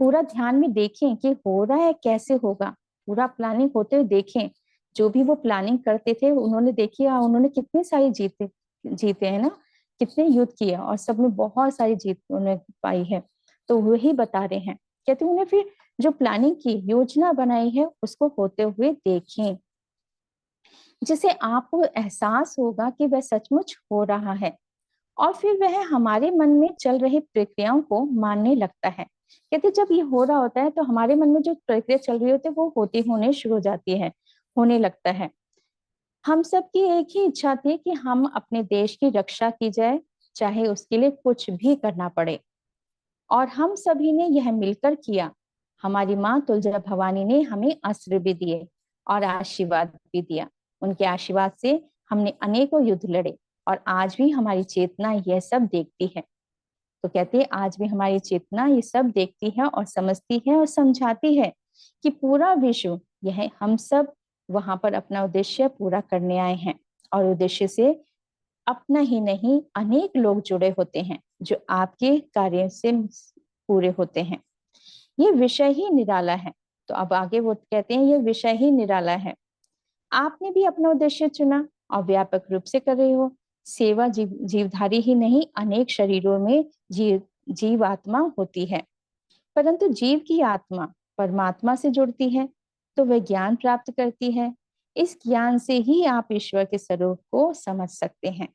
पूरा ध्यान में देखें कि हो रहा है, कैसे होगा, पूरा प्लानिंग होते हुए देखें। जो भी वो प्लानिंग करते थे उन्होंने देखी, उन्होंने कितने सारी जीते जीते हैं ना, कितने युद्ध किए और सब में बहुत सारी जीत उन्होंने पाई है। तो वही बता रहे हैं, कहते उन्हें फिर जो प्लानिंग की योजना बनाई है उसको होते हुए देखें, जिसे आपको एहसास होगा कि वह सचमुच हो रहा है, और फिर वह हमारे मन में चल रही प्रक्रियाओं को मानने लगता है। कहते जब ये हो रहा होता है तो हमारे मन में जो प्रक्रिया चल रही होती है वो होती होने शुरू हो जाती है, होने लगता है। हम सबकी एक ही इच्छा थी कि हम अपने देश की रक्षा की जाए, चाहे उसके लिए कुछ भी करना पड़े, और हम सभी ने यह मिलकर किया। हमारी माँ तुलजा भवानी ने हमें अस्त्र भी दिए और आशीर्वाद भी दिया। उनके आशीर्वाद से हमने अनेकों युद्ध लड़े, और आज भी हमारी चेतना यह सब देखती है। तो कहते हैं आज भी हमारी चेतना ये सब देखती है और समझती है और समझाती है कि पूरा विश्व, यह हम सब वहां पर अपना उद्देश्य पूरा करने आए हैं, और उद्देश्य से अपना ही नहीं अनेक लोग जुड़े होते हैं जो आपके कार्य से पूरे होते हैं। ये विषय ही निराला है। तो अब आगे वो कहते हैं ये विषय ही निराला है। आपने भी अपना उद्देश्य चुना और व्यापक रूप से कर रहे हो सेवा। जीवधारी ही नहीं, अनेक शरीरों में जीवात्मा होती है, परंतु जीव की आत्मा परमात्मा से जुड़ती है तो वह ज्ञान प्राप्त करती है। इस ज्ञान से ही आप ईश्वर के स्वरूप को समझ सकते हैं।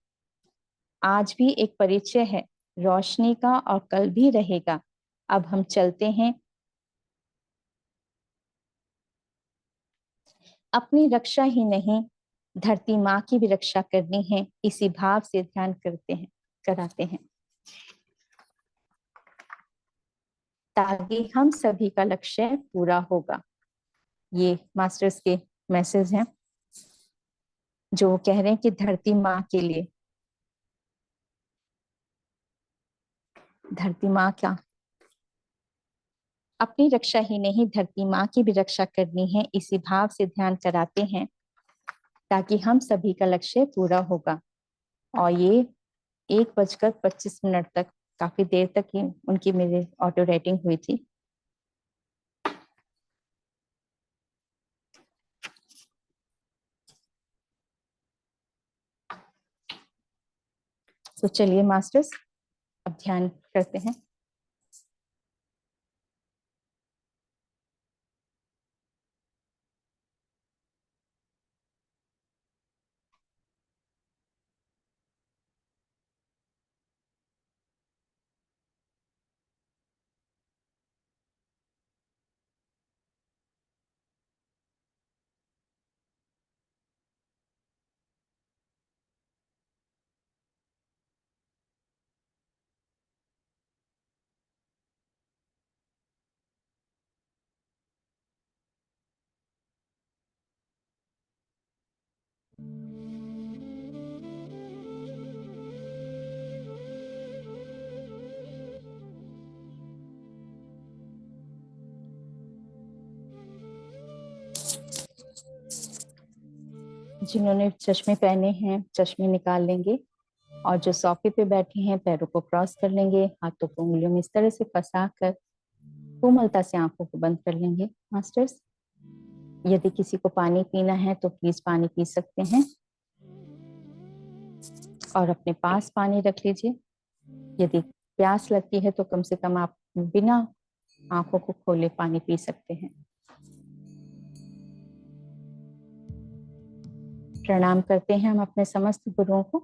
आज भी एक परिचय है रोशनी का, और कल भी रहेगा। अब हम चलते हैं, अपनी रक्षा ही नहीं धरती माँ की भी रक्षा करनी है, इसी भाव से ध्यान करते हैं, कराते हैं, ताकि हम सभी का लक्ष्य पूरा होगा। ये मास्टर्स के मैसेज हैं, जो वो कह रहे हैं कि धरती माँ के लिए, धरती माँ क्या, अपनी रक्षा ही नहीं धरती माँ की भी रक्षा करनी है, इसी भाव से ध्यान कराते हैं, ताकि हम सभी का लक्ष्य पूरा होगा। और ये 1:25 तक, काफी देर तक ही उनकी मेरे ऑटो राइटिंग हुई थी। तो चलिए मास्टर्स, अब ध्यान करते हैं। जिन्होंने चश्मे पहने हैं चश्मे निकाल लेंगे, और जो सोफे पे बैठे हैं पैरों को क्रॉस कर लेंगे, हाथों को उंगलियों में इस तरह से फंसा कर कोमलता से आंखों को बंद कर लेंगे। मास्टर्स, यदि किसी को पानी पीना है तो प्लीज पानी पी सकते हैं, और अपने पास पानी रख लीजिए। यदि प्यास लगती है तो कम से कम आप बिना आंखों को खोले पानी पी सकते हैं। प्रणाम करते हैं हम अपने समस्त गुरुओं को,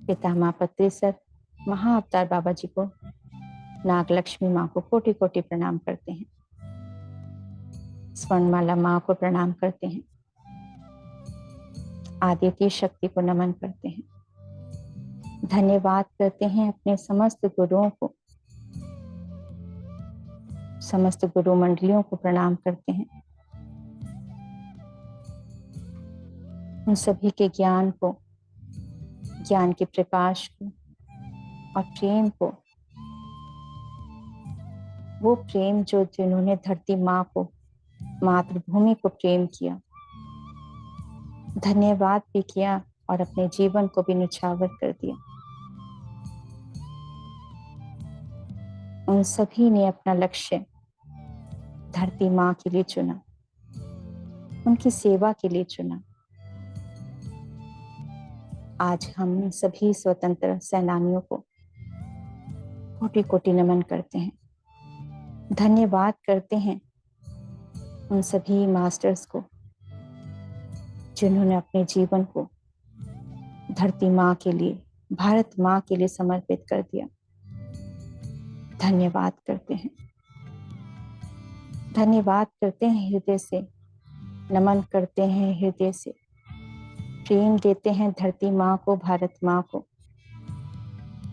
पिता माँ पत्री सर, महाअवतार बाबा जी को, नागलक्ष्मी माँ को कोटि कोटि प्रणाम करते हैं, स्वर्णमाला माँ को प्रणाम करते हैं, आदित्य शक्ति को नमन करते हैं, धन्यवाद करते हैं अपने समस्त गुरुओं को, समस्त गुरु मंडलियों को प्रणाम करते हैं। उन सभी के ज्ञान को, ज्ञान के प्रकाश को और प्रेम को, वो प्रेम जो जिन्होंने धरती माँ को, मातृभूमि को प्रेम किया, धन्यवाद भी किया और अपने जीवन को भी निछावर कर दिया। उन सभी ने अपना लक्ष्य धरती माँ के लिए चुना, उनकी सेवा के लिए चुना। आज हम सभी स्वतंत्र सेनानियों को कोटि कोटि नमन करते हैं, धन्यवाद करते हैं उन सभी मास्टर्स को जिन्होंने अपने जीवन को धरती माँ के लिए, भारत माँ के लिए समर्पित कर दिया। धन्यवाद करते हैं, धन्यवाद करते हैं हृदय से, नमन करते हैं हृदय से, प्रेम देते हैं धरती माँ को, भारत माँ को।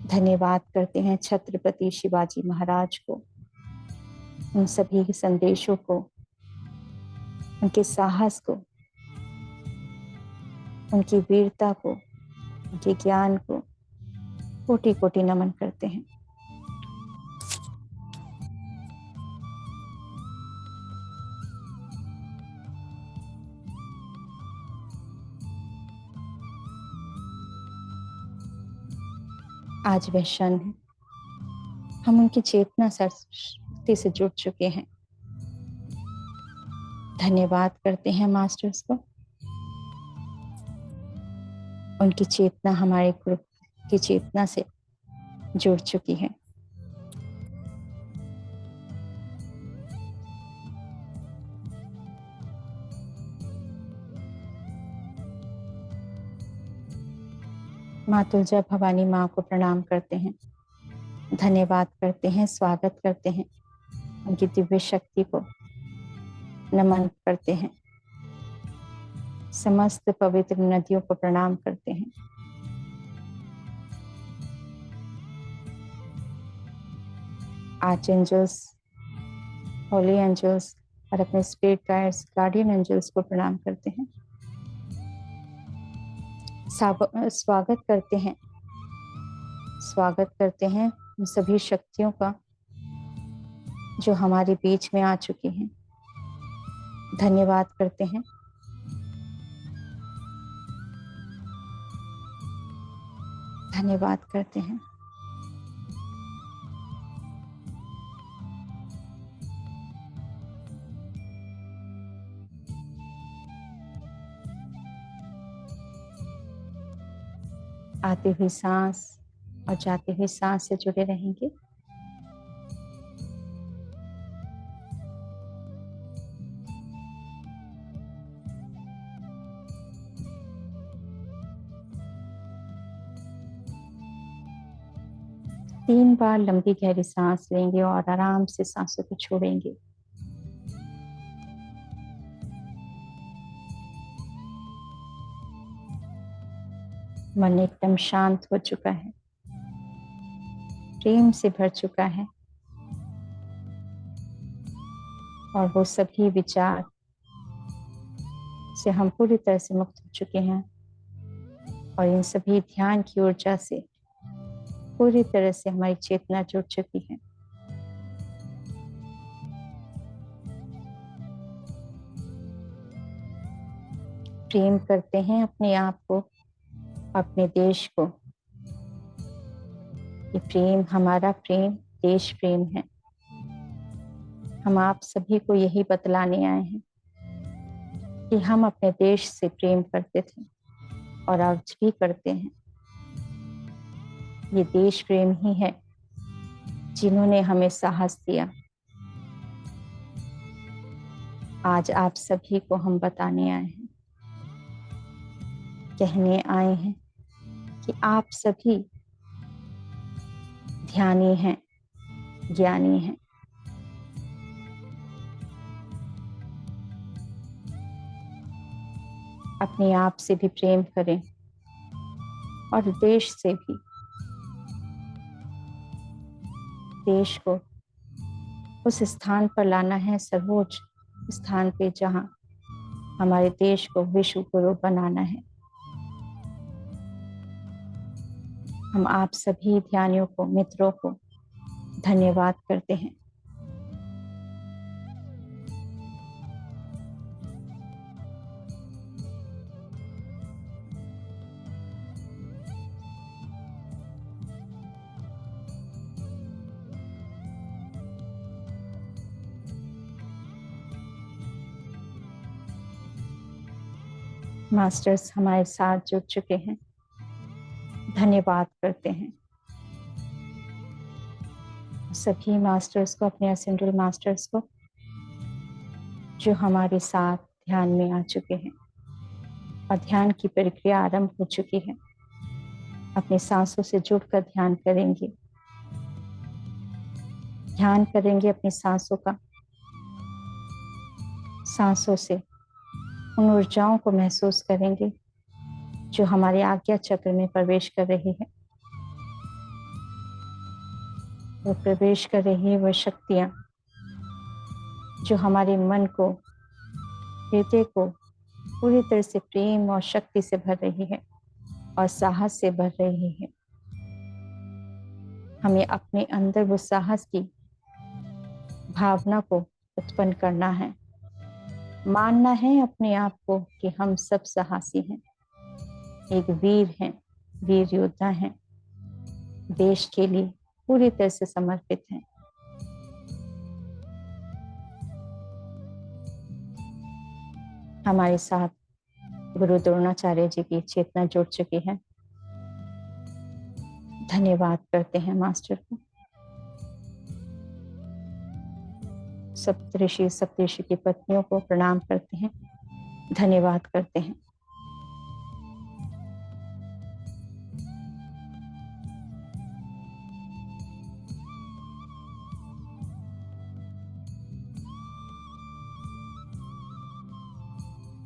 धन्यवाद करते हैं छत्रपति शिवाजी महाराज को, उन सभी के संदेशों को, उनके साहस को, उनकी वीरता को, उनके ज्ञान को कोटि कोटि नमन करते हैं। आज वह क्षण है, हम उनकी चेतना शक्ति से जुड़ चुके हैं। धन्यवाद करते हैं मास्टर्स को, उनकी चेतना हमारे ग्रुप की चेतना से जुड़ चुकी है। माँ तुलजा भवानी माँ को प्रणाम करते हैं, धन्यवाद करते हैं, स्वागत करते हैं, उनकी दिव्य शक्ति को नमन करते हैं। समस्त पवित्र नदियों को प्रणाम करते हैं। आर्च एंजल्स, होली एंजल्स और अपने स्पिरिट गाइड्स, गार्डियन एंजल्स को प्रणाम करते हैं। स्वागत करते हैं, स्वागत करते हैं उन सभी शक्तियों का जो हमारे बीच में आ चुकी हैं। धन्यवाद करते हैं, धन्यवाद करते हैं। आती हुई सांस और जाती हुई सांस से जुड़े रहेंगे। तीन बार लंबी गहरी सांस लेंगे और आराम से सांसों को छोड़ेंगे। मन एकदम शांत हो चुका है, प्रेम से भर चुका है और वो सभी विचार से हम पूरी तरह से मुक्त हो चुके हैं और इन सभी ध्यान की ऊर्जा से पूरी तरह से हमारी चेतना जुड़ चुकी है। प्रेम करते हैं अपने आप को, अपने देश को। ये प्रेम, हमारा प्रेम देश प्रेम है। हम आप सभी को यही बतलाने आए हैं कि हम अपने देश से प्रेम करते थे और आज भी करते हैं। ये देश प्रेम ही है जिन्होंने हमें साहस दिया। आज आप सभी को हम बताने आए हैं, कहने आए हैं कि आप सभी ध्यानी हैं, ज्ञानी हैं। अपने आप से भी प्रेम करें और देश से भी। देश को उस स्थान पर लाना है, सर्वोच्च स्थान पे, जहां हमारे देश को विश्व गुरु बनाना है। हम आप सभी ध्यानियों को, मित्रों को धन्यवाद करते हैं। मास्टर्स हमारे साथ जुड़ चुके हैं, धन्यवाद करते हैं सभी मास्टर्स को, अपने असेंडियल मास्टर्स को जो हमारे साथ ध्यान में आ चुके हैं और ध्यान की प्रक्रिया आरंभ हो चुकी है। अपने सांसों से जुड़कर ध्यान करेंगे, ध्यान करेंगे अपनी सांसों का। सांसों से उन ऊर्जाओं को महसूस करेंगे जो हमारे आज्ञा चक्र में प्रवेश कर रही है। वो प्रवेश कर रही है वह शक्तियां जो हमारे मन को, हृदय को पूरी तरह से प्रेम और शक्ति से भर रही है और साहस से भर रही है। हमें अपने अंदर वो साहस की भावना को उत्पन्न करना है, मानना है अपने आप को कि हम सब साहसी हैं, एक वीर हैं, वीर योद्धा हैं, देश के लिए पूरी तरह से समर्पित हैं। हमारे साथ गुरु द्रोणाचार्य जी की चेतना जुड़ चुकी है। धन्यवाद करते हैं मास्टर को। सप्तऋषि की पत्नियों को प्रणाम करते हैं, धन्यवाद करते हैं।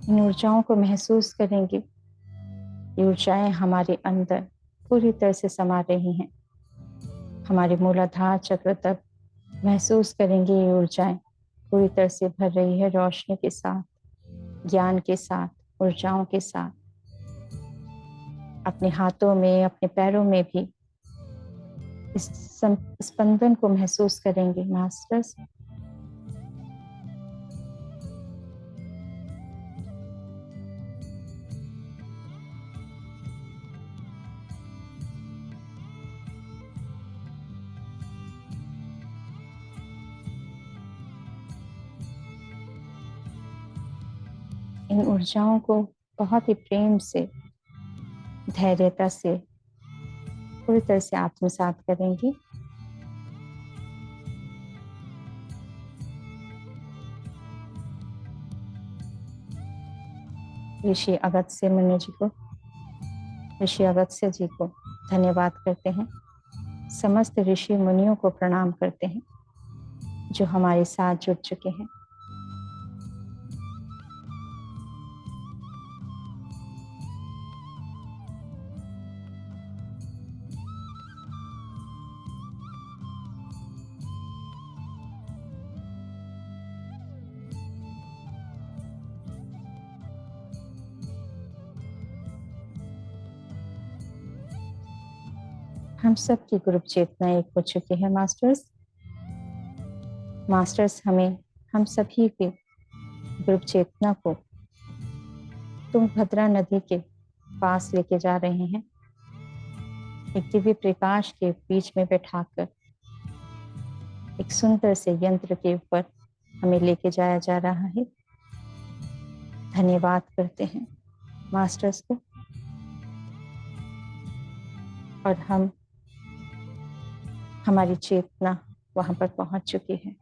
इन ऊर्जाओं को महसूस करेंगे। ये ऊर्जाएं हमारे अंदर पूरी तरह से समा रही हैं। हमारे मूलाधार चक्र तक महसूस करेंगे ये ऊर्जाएं पूरी तरह से भर रही है, रोशनी के साथ, ज्ञान के साथ, ऊर्जाओं के साथ। अपने हाथों में, अपने पैरों में भी इस स्पंदन को महसूस करेंगे मास्टर्स। इन ऊर्जाओं को बहुत ही प्रेम से, धैर्यता से पूरी तरह से आत्मसात करेंगे। ऋषि अगस्त्य मुनि जी को, ऋषि अगस्त्य जी को धन्यवाद करते हैं। समस्त ऋषि मुनियों को प्रणाम करते हैं जो हमारे साथ जुड़ चुके हैं। हम सब की ग्रुप चेतना एक हो चुकी है मास्टर्स। मास्टर्स हमें, हम सभी की ग्रुप चेतना को तुंगभद्रा नदी के पास लेके जा रहे हैं। एक दिव्य प्रकाश के बीच में बैठाकर एक सुंदर से यंत्र के ऊपर हमें लेके जाया जा रहा है। धन्यवाद करते हैं मास्टर्स को। और हमारी चेतना वहां पर पहुंच चुकी है।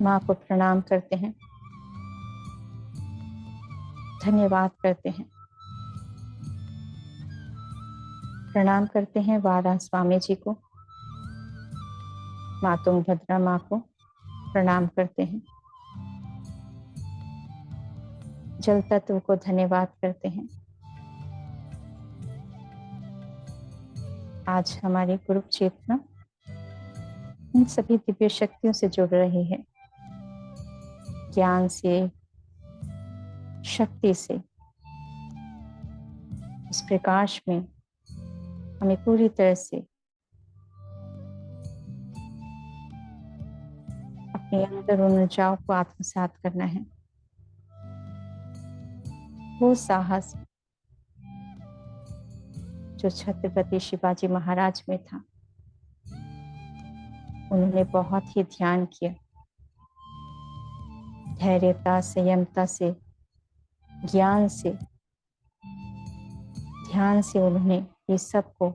माँ को प्रणाम करते हैं, धन्यवाद करते हैं। प्रणाम करते हैं वारा स्वामी जी को, माँ तुंगभद्रा माँ को प्रणाम करते हैं। जल तत्व को धन्यवाद करते हैं। आज हमारी गुरु चेतना इन सभी दिव्य शक्तियों से जुड़ रही है, ज्ञान से, शक्ति से। इस प्रकाश में हमें पूरी तरह से अपने अंदर उन ऊर्जाओं को आत्मसात करना है। वो साहस जो छत्रपति शिवाजी महाराज में था, उन्होंने बहुत ही ध्यान किया, धैर्यता, संयमता से, ज्ञान से, ध्यान से उन्होंने ये सब को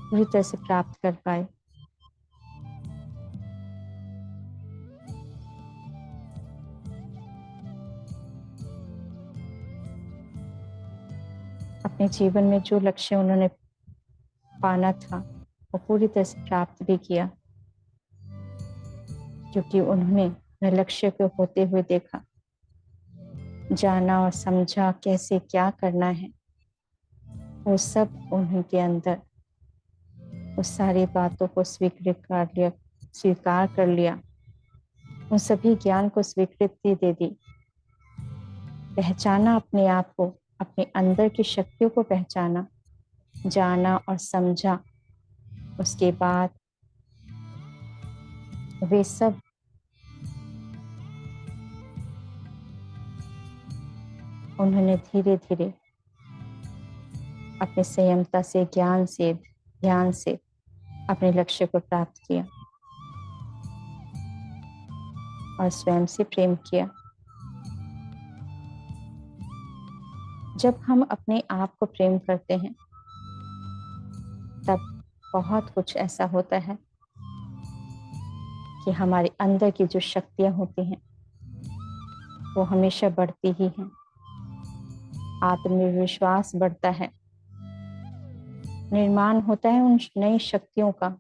पूरी तरह से प्राप्त कर पाए। अपने जीवन में जो लक्ष्य उन्होंने पाना था वो पूरी तरह से प्राप्त भी किया, क्योंकि उन्होंने अपने लक्ष्य को होते हुए देखा, जाना और समझा कैसे क्या करना है। वो सब उनके अंदर उस सारी बातों को स्वीकार कर लिया, उन सभी ज्ञान को स्वीकृति दे दी, पहचाना अपने आप को, अपने अंदर की शक्तियों को पहचाना, जाना और समझा। उसके बाद वे सब उन्होंने धीरे धीरे अपने संयमता से, ज्ञान से, ध्यान से अपने लक्ष्य को प्राप्त किया और स्वयं से प्रेम किया। जब हम अपने आप को प्रेम करते हैं तब बहुत कुछ ऐसा होता है कि हमारे अंदर की जो शक्तियां होती हैं वो हमेशा बढ़ती ही हैं। आत्मविश्वास बढ़ता है, निर्माण होता है उन नई शक्तियों का,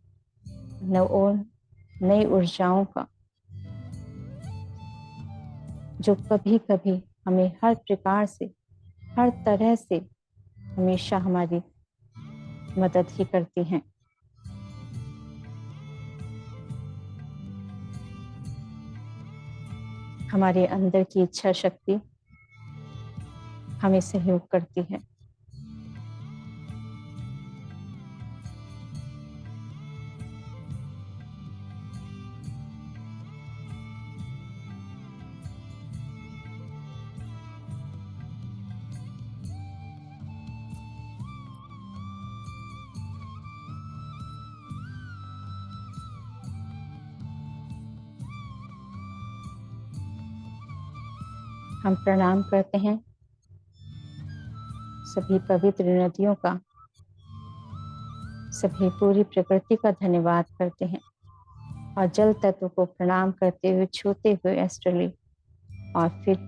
नई ऊर्जाओं का, जो कभी कभी हमें हर प्रकार से, हर तरह से हमेशा हमारी मदद ही करती हैं। हमारे अंदर की इच्छा शक्ति हमें सहयोग करती है। हम प्रणाम करते हैं सभी पवित्र नदियों का, सभी पूरी प्रकृति का धन्यवाद करते हैं और जल तत्व को प्रणाम करते हुए, छूते हुए एस्ट्रली, और फिर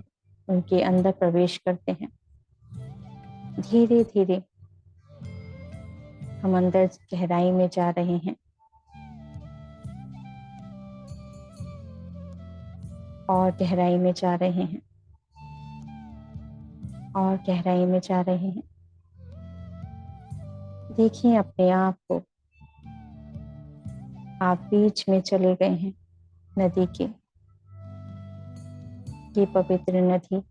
उनके अंदर प्रवेश करते हैं। धीरे धीरे हम अंदर गहराई में जा रहे हैं और गहराई में जा रहे हैं और गहराई में जा रहे हैं। देखिए अपने आप को, आप बीच में चले गए हैं नदी के। ये पवित्र नदी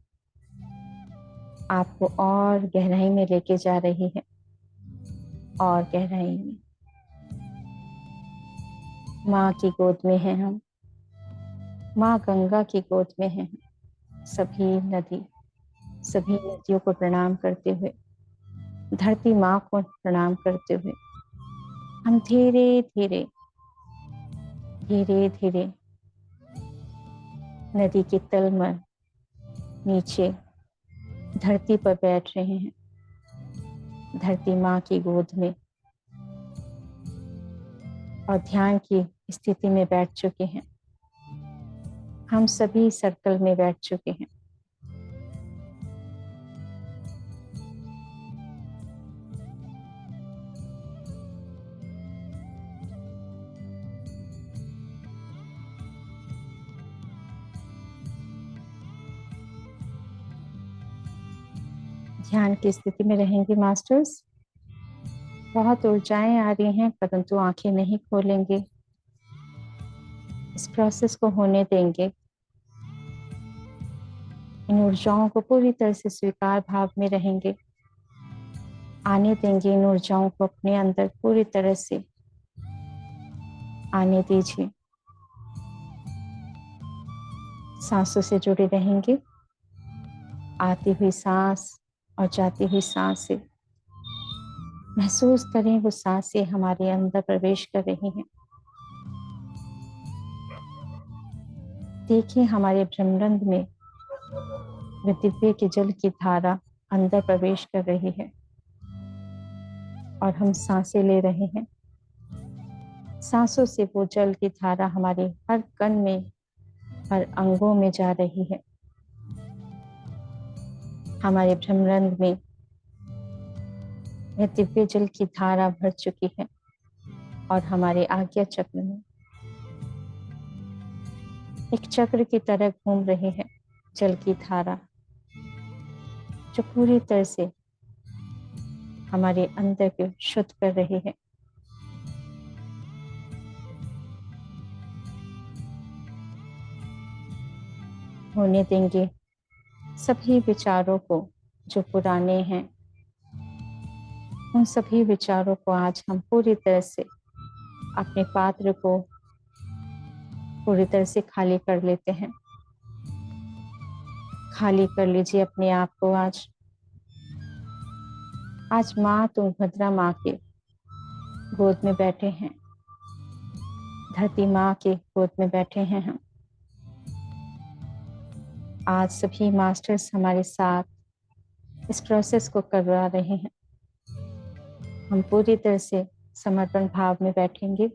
आपको और गहराई में लेके जा रही है, और गहराई में। माँ की गोद में हैं हम, माँ गंगा की गोद में हैं हम। सभी नदियों को प्रणाम करते हुए, धरती माँ को प्रणाम करते हुए, हम धीरे धीरे धीरे धीरे नदी के तल में नीचे धरती पर बैठ रहे हैं, धरती माँ की गोद में, और ध्यान की स्थिति में बैठ चुके हैं। हम सभी सर्कल में बैठ चुके हैं। ध्यान की स्थिति में रहेंगे मास्टर्स। बहुत ऊर्जाएं आ रही हैं परंतु आंखें नहीं खोलेंगे, इस प्रोसेस को होने देंगे। इन ऊर्जाओं को पूरी तरह से स्वीकार भाव में रहेंगे, आने देंगे इन ऊर्जाओं को अपने अंदर पूरी तरह से आने दीजिए। सांसों से जुड़े रहेंगे, आती हुई सांस और जाती हुई सांस से महसूस करें वो सांसें हमारे अंदर प्रवेश कर रही हैं। देखिए हमारे ब्रह्मांड में दिव्य के जल की धारा अंदर प्रवेश कर रही है और हम सांसें ले रहे हैं। सांसों से वो जल की धारा हमारे हर कण में, हर अंगों में जा रही है। हमारे ब्रह्मांड में यह दिव्य जल की धारा भर चुकी है और हमारे आज्ञा चक्र में एक चक्र की तरह घूम रही है जल की धारा, जो पूरी तरह से हमारे अंदर को शुद्ध कर रही है। होने देंगे सभी विचारों को जो पुराने हैं, उन सभी विचारों को आज हम पूरी तरह से अपने पात्र को पूरी तरह से खाली कर लेते हैं। खाली कर लीजिए अपने आप को। आज माँ तुंगभद्रा माँ के गोद में बैठे हैं, धरती माँ के गोद में बैठे हैं हम। आज सभी मास्टर्स हमारे साथ इस प्रोसेस को करवा रहे हैं। हम पूरी तरह से समर्पण भाव में बैठेंगे,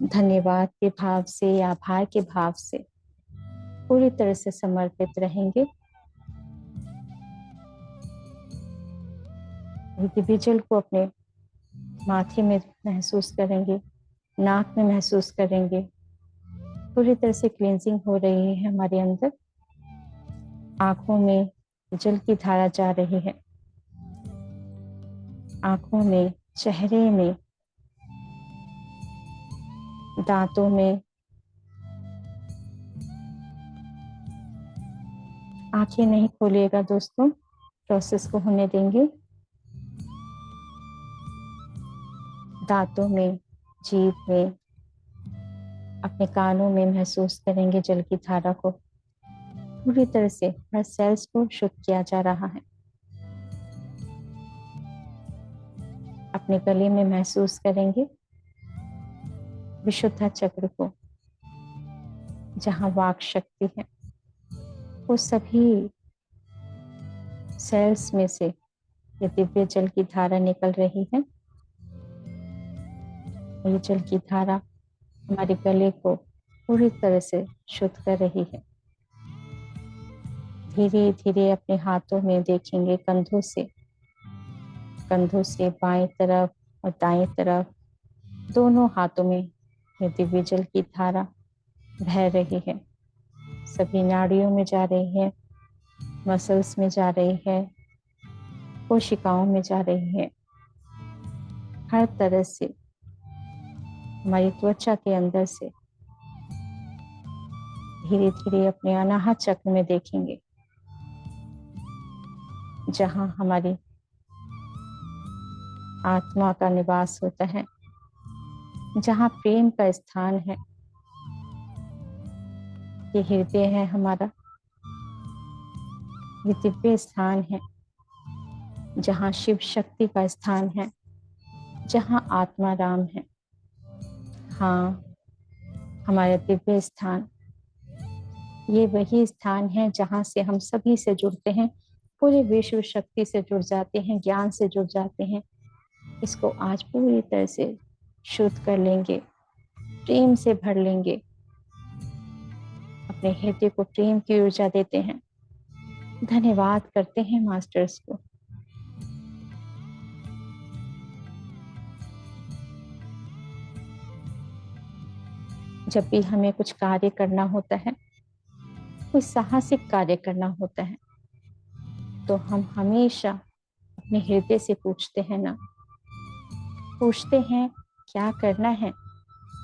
धन्यवाद के भाव से, आभार के भाव से पूरी तरह से समर्पित रहेंगे। दिव्य जल को अपने माथे में महसूस करेंगे, नाक में महसूस करेंगे। पूरी तरह से क्लींजिंग हो रही है हमारे अंदर। आंखों में जल की धारा जा रही है, आंखों में, चेहरे में, दांतों में। आंखें नहीं खोलिएगा दोस्तों, प्रोसेस को होने देंगे। दांतों में, जीभ में, अपने कानों में महसूस करेंगे जल की धारा को। पूरी तरह से हर सेल्स को शुद्ध किया जा रहा है। अपने गले में महसूस करेंगे विशुद्ध चक्र को, जहाँ वाक शक्ति है। वो सभी सेल्स में से ये दिव्य जल की धारा निकल रही है। ये जल की धारा हमारे गले को पूरी तरह से शुद्ध कर रही है। धीरे धीरे अपने हाथों में देखेंगे, कंधों से बाएं तरफ और दाएं तरफ दोनों हाथों में ये दिव्य जल की धारा बह रही है। सभी नाड़ियों में जा रही है, मसल्स में जा रही है, कोशिकाओं में जा रही है। हर तरह से हमारी त्वचा के अंदर से धीरे धीरे अपने अनाहत चक्र में देखेंगे, जहां हमारी आत्मा का निवास होता है, जहां प्रेम का स्थान है। ये हृदय है हमारा, ये दिव्य स्थान है, जहां शिव शक्ति का स्थान है, जहां आत्मा राम है। हाँ, हमारा दिव्य स्थान ये वही स्थान है जहां से हम सभी से जुड़ते हैं, पूरे विश्व शक्ति से जुड़ जाते हैं, ज्ञान से जुड़ जाते हैं। इसको आज पूरी तरह से शुद्ध कर लेंगे, प्रेम से भर लेंगे। अपने हृदय को प्रेम की ऊर्जा देते हैं, धन्यवाद करते हैं मास्टर्स को। जब भी हमें कुछ कार्य करना होता है, कोई साहसिक कार्य करना होता है, तो हम हमेशा अपने हृदय से पूछते हैं ना, पूछते हैं क्या करना है,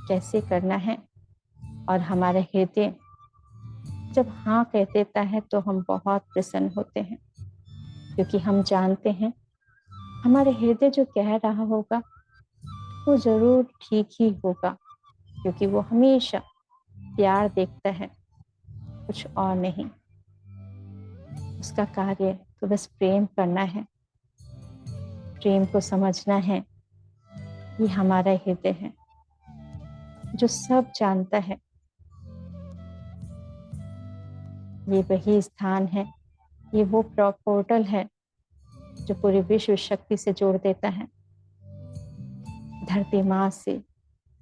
कैसे करना है। और हमारा हृदय जब हाँ कह देता है तो हम बहुत प्रसन्न होते हैं, क्योंकि हम जानते हैं हमारे हृदय जो कह रहा होगा वो जरूर ठीक ही होगा, क्योंकि वो हमेशा प्यार देखता है, कुछ और नहीं। उसका कार्य तो बस प्रेम करना है, प्रेम को समझना है। ये हमारा हृदय है जो सब जानता है। ये वही स्थान है, ये वो पोर्टल है जो पूरे विश्व शक्ति से जोड़ देता है, धरती माँ से,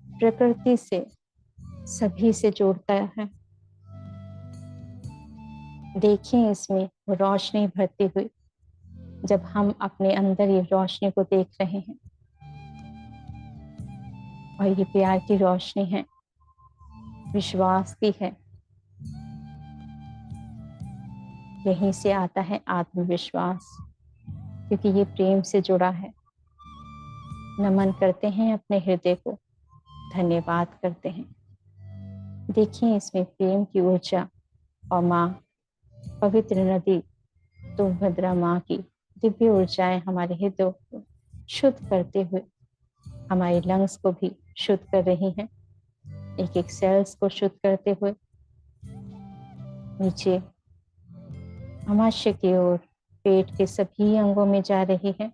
प्रकृति से, सभी से जोड़ता है। देखिए इसमें वो रोशनी भरती हुई, जब हम अपने अंदर ये रोशनी को देख रहे हैं। और ये प्यार की रोशनी है, विश्वास की है। यहीं से आता है आत्मविश्वास, क्योंकि ये प्रेम से जुड़ा है। नमन करते हैं अपने हृदय को, धन्यवाद करते हैं। देखिए इसमें प्रेम की ऊर्जा और माँ पवित्र नदी तुंगभद्रा माँ की दिव्य ऊर्जाएं हमारे हृदय को शुद्ध करते हुए हमारे लंग्स को भी शुद्ध कर रही हैं, एक एक सेल्स को शुद्ध करते हुए नीचे आमाशय की ओर पेट के सभी अंगों में जा रही है,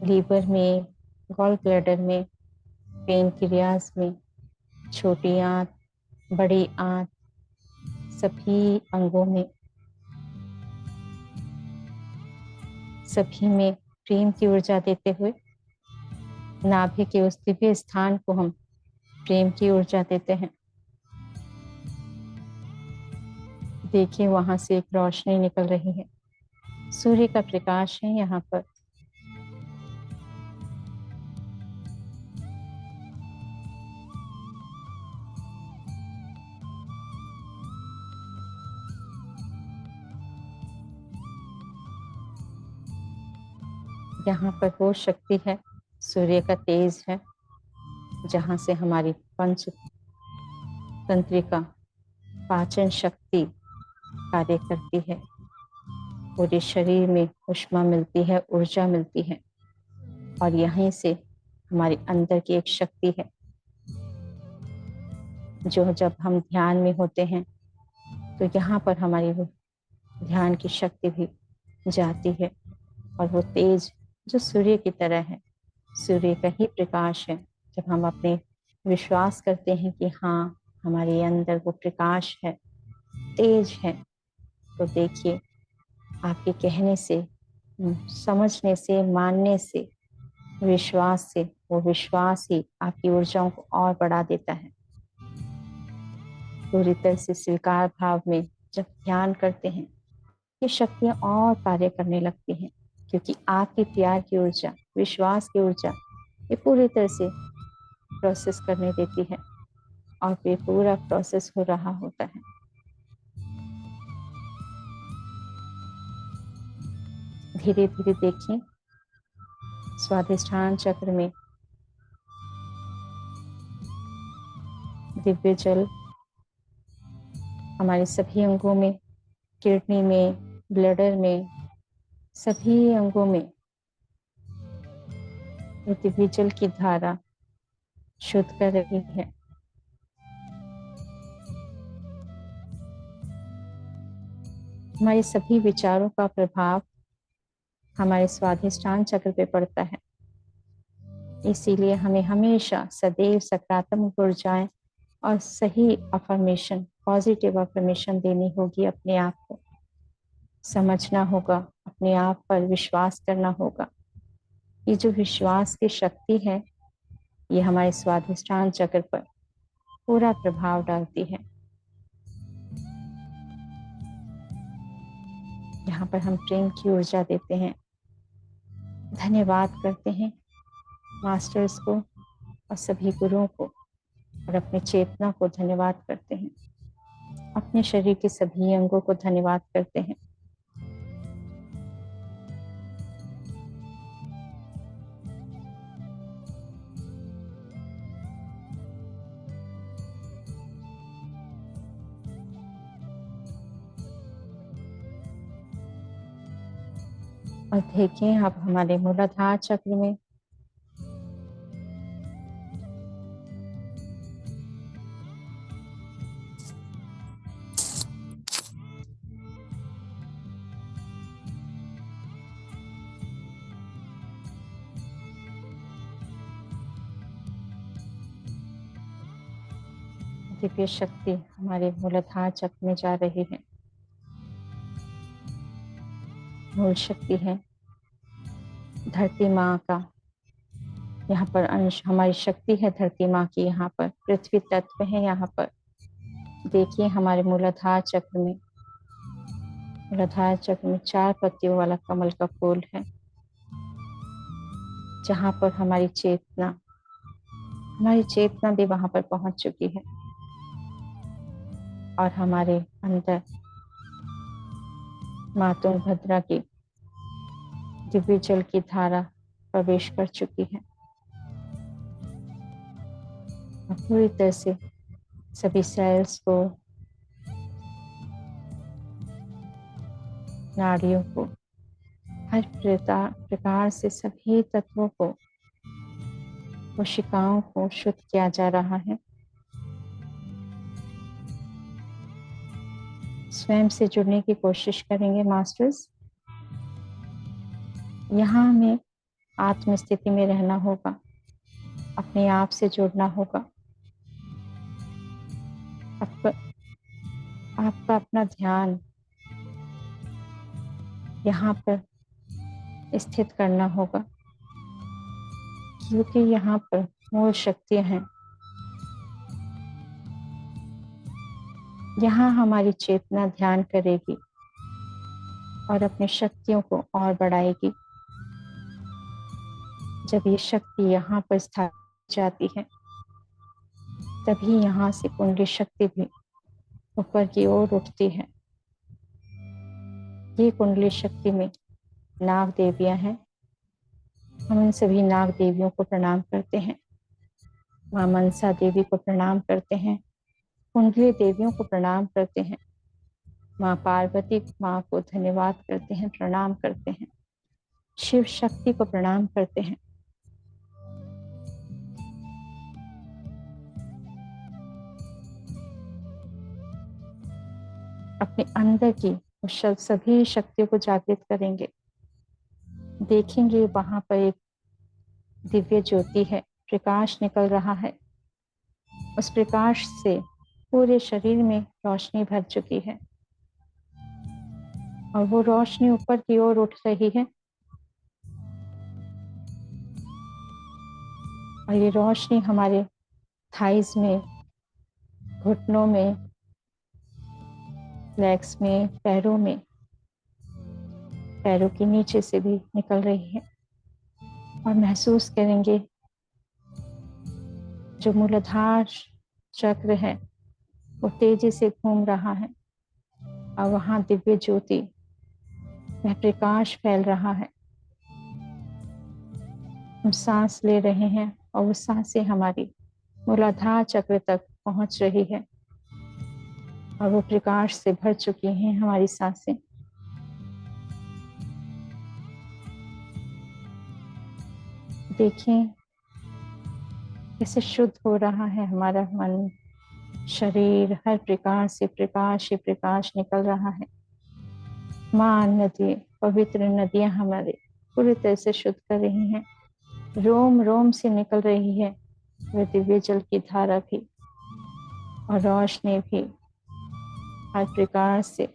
लीवर में, गॉल ब्लैडर में, पेनक्रियाज में, छोटी आंत, बड़ी आंत, सभी अंगों में, सभी में प्रेम की ऊर्जा देते हुए नाभि के उस दिव्य स्थान को हम प्रेम की ऊर्जा देते हैं। देखिए वहां से एक रोशनी निकल रही है, सूर्य का प्रकाश है यहाँ पर। यहाँ पर वो शक्ति है, सूर्य का तेज है, जहाँ से हमारी पंच तंत्रिका पाचन शक्ति कार्य करती है। पूरे शरीर में ऊष्मा मिलती है, ऊर्जा मिलती है। और यहीं से हमारे अंदर की एक शक्ति है जो जब हम ध्यान में होते हैं तो यहाँ पर हमारी वो ध्यान की शक्ति भी जाती है। और वो तेज जो सूर्य की तरह है, सूर्य का ही प्रकाश है। जब हम अपने विश्वास करते हैं कि हाँ हमारे अंदर वो प्रकाश है, तेज है, तो देखिए आपके कहने से, समझने से, मानने से, विश्वास से, वो विश्वास ही आपकी ऊर्जाओं को और बढ़ा देता है। पूरी तरह से स्वीकार भाव में जब ध्यान करते हैं, ये शक्तियां और कार्य करने लगती हैं, क्योंकि आपकी प्यार की ऊर्जा, विश्वास की ऊर्जा ये पूरी तरह से प्रोसेस करने देती है और ये पूरा प्रोसेस हो रहा होता है। धीरे धीरे देखिए स्वाधिष्ठान चक्र में दिव्य जल हमारे सभी अंगों में, किडनी में, ब्लैडर में, सभी अंगों में दिव्य जल की धारा शुद्ध कर रही है। हमारे सभी विचारों का प्रभाव हमारे स्वाधिष्ठान चक्र पे पड़ता है, इसीलिए हमें हमेशा सदैव सकारात्मक ऊर्जाएं और सही अफर्मेशन, पॉजिटिव अफर्मेशन देनी होगी। अपने आप को समझना होगा, अपने आप पर विश्वास करना होगा। ये जो विश्वास की शक्ति है ये हमारे स्वाधिष्ठान चक्र पर पूरा प्रभाव डालती है। यहाँ पर हम प्रेम की ऊर्जा देते हैं, धन्यवाद करते हैं मास्टर्स को और सभी गुरुओं को, और अपने चेतना को धन्यवाद करते हैं, अपने शरीर के सभी अंगों को धन्यवाद करते हैं। और देखें अब हमारे मूलाधार चक्र में दिव्य शक्ति हमारे मूलाधार चक्र में जा रही है। मूल शक्ति है धरती माँ का, यहाँ पर अंश हमारी शक्ति है धरती माँ की, यहाँ पर पृथ्वी तत्व है। यहाँ पर देखिए हमारे मूलाधार चक्र में, मूलाधार चक्र में 4 पत्तियों वाला कमल का फूल है, जहाँ पर हमारी चेतना भी वहां पर पहुंच चुकी है और हमारे अंदर माँ तुंगभद्रा की दिव्य जल की धारा प्रवेश कर चुकी है और पूरी तरह से सभी सेल्स को, नाड़ियों को, हर प्रकार से सभी तत्वों को, कोशिकाओं को शुद्ध किया जा रहा है। स्वयं से जुड़ने की कोशिश करेंगे मास्टर्स। यहाँ हमें आत्म स्थिति में रहना होगा, अपने आप से जुड़ना होगा। आपका अपना ध्यान यहाँ पर स्थित करना होगा, क्योंकि यहाँ पर मूल शक्तियाँ हैं। यहाँ हमारी चेतना ध्यान करेगी और अपनी शक्तियों को और बढ़ाएगी। जब ये शक्ति यहाँ पर स्थापित जाती है, तभी यहाँ से कुंडली शक्ति भी ऊपर की ओर उठती है। ये कुंडली शक्ति में नाग देवियां हैं। हम इन सभी नाग देवियों को प्रणाम करते हैं। माँ मनसा देवी को प्रणाम करते हैं, कुंडली देवियों को प्रणाम करते हैं, माँ पार्वती माँ को धन्यवाद करते हैं, प्रणाम करते हैं, शिव शक्ति को प्रणाम करते हैं। अपने अंदर की सभी शक्तियों को जागृत करेंगे। देखेंगे वहां पर एक दिव्य ज्योति है, प्रकाश निकल रहा है। उस प्रकाश से पूरे शरीर में रोशनी भर चुकी है और वो रोशनी ऊपर की ओर उठ रही है और ये रोशनी हमारे थाइज में, घुटनों में, लेग्स में, पैरों के नीचे से भी निकल रही है। और महसूस करेंगे जो मूलाधार चक्र है वो तेजी से घूम रहा है और वहां दिव्य ज्योति, वह प्रकाश फैल रहा है। हम सांस ले रहे हैं और वो सांसें हमारी मूलाधार चक्र तक पहुंच रही है और वो प्रकाश से भर चुकी हैं हमारी सांसें। देखें कैसे शुद्ध हो रहा है हमारा मन, शरीर, हर प्रकार से प्रकाश ही प्रकाश निकल रहा है। माँ नदी, पवित्र नदियां हमारे पूरी तरह से शुद्ध कर रही हैं। रोम रोम से निकल रही है वह दिव्य जल की धारा भी और रोशनी भी हर प्रकार से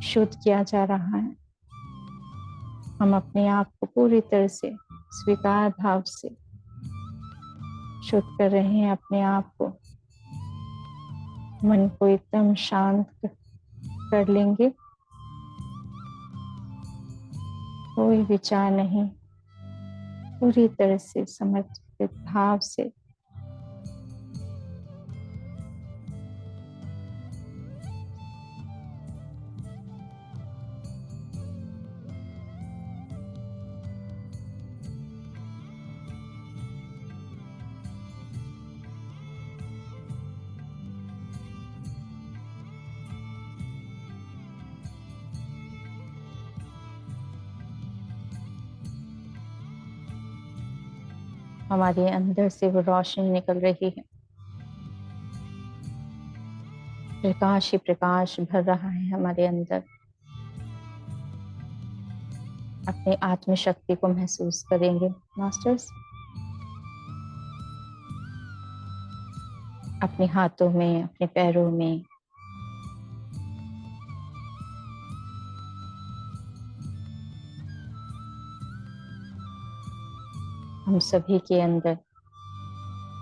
शुद्ध किया जा रहा है। हम अपने आप को पूरी तरह से स्वीकार भाव से शुद्ध कर रहे हैं। अपने आप को, मन को एकदम शांत कर लेंगे, कोई विचार नहीं, पूरी तरह से समर्पित भाव से हमारे अंदर से वो रोशनी निकल रही है, प्रकाश ही प्रकाश भर रहा है हमारे अंदर। अपनी आत्म शक्ति को महसूस करेंगे मास्टर्स, अपने हाथों में, अपने पैरों में। हम सभी के अंदर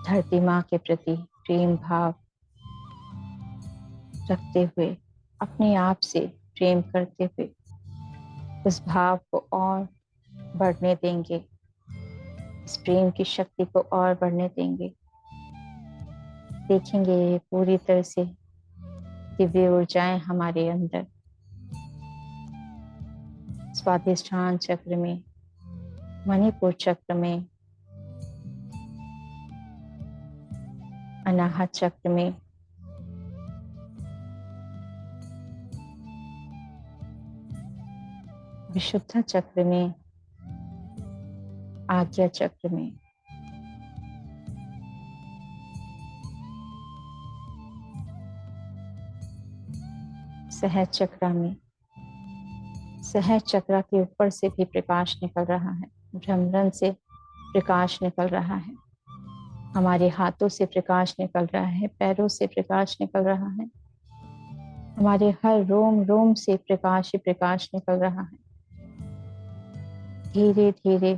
धरती माँ के प्रति प्रेम भाव रखते हुए, अपने आप से प्रेम करते हुए उस भाव को और बढ़ने देंगे, इस प्रेम की शक्ति को और बढ़ने देंगे। देखेंगे पूरी तरह से दिव्य ऊर्जाएं हमारे अंदर स्वादिष्ठान चक्र में, मणिपुर चक्र में, अनाहत चक्र में, विशुद्ध चक्र में, आज्ञा चक्र में। सहज चक्र में, सहज चक्र के ऊपर से भी प्रकाश निकल रहा है, भ्रमरण से प्रकाश निकल रहा है, हमारे हाथों से प्रकाश निकल रहा है, पैरों से प्रकाश निकल रहा है, हमारे हर रोम रोम से प्रकाश ही प्रकाश निकल रहा है। धीरे धीरे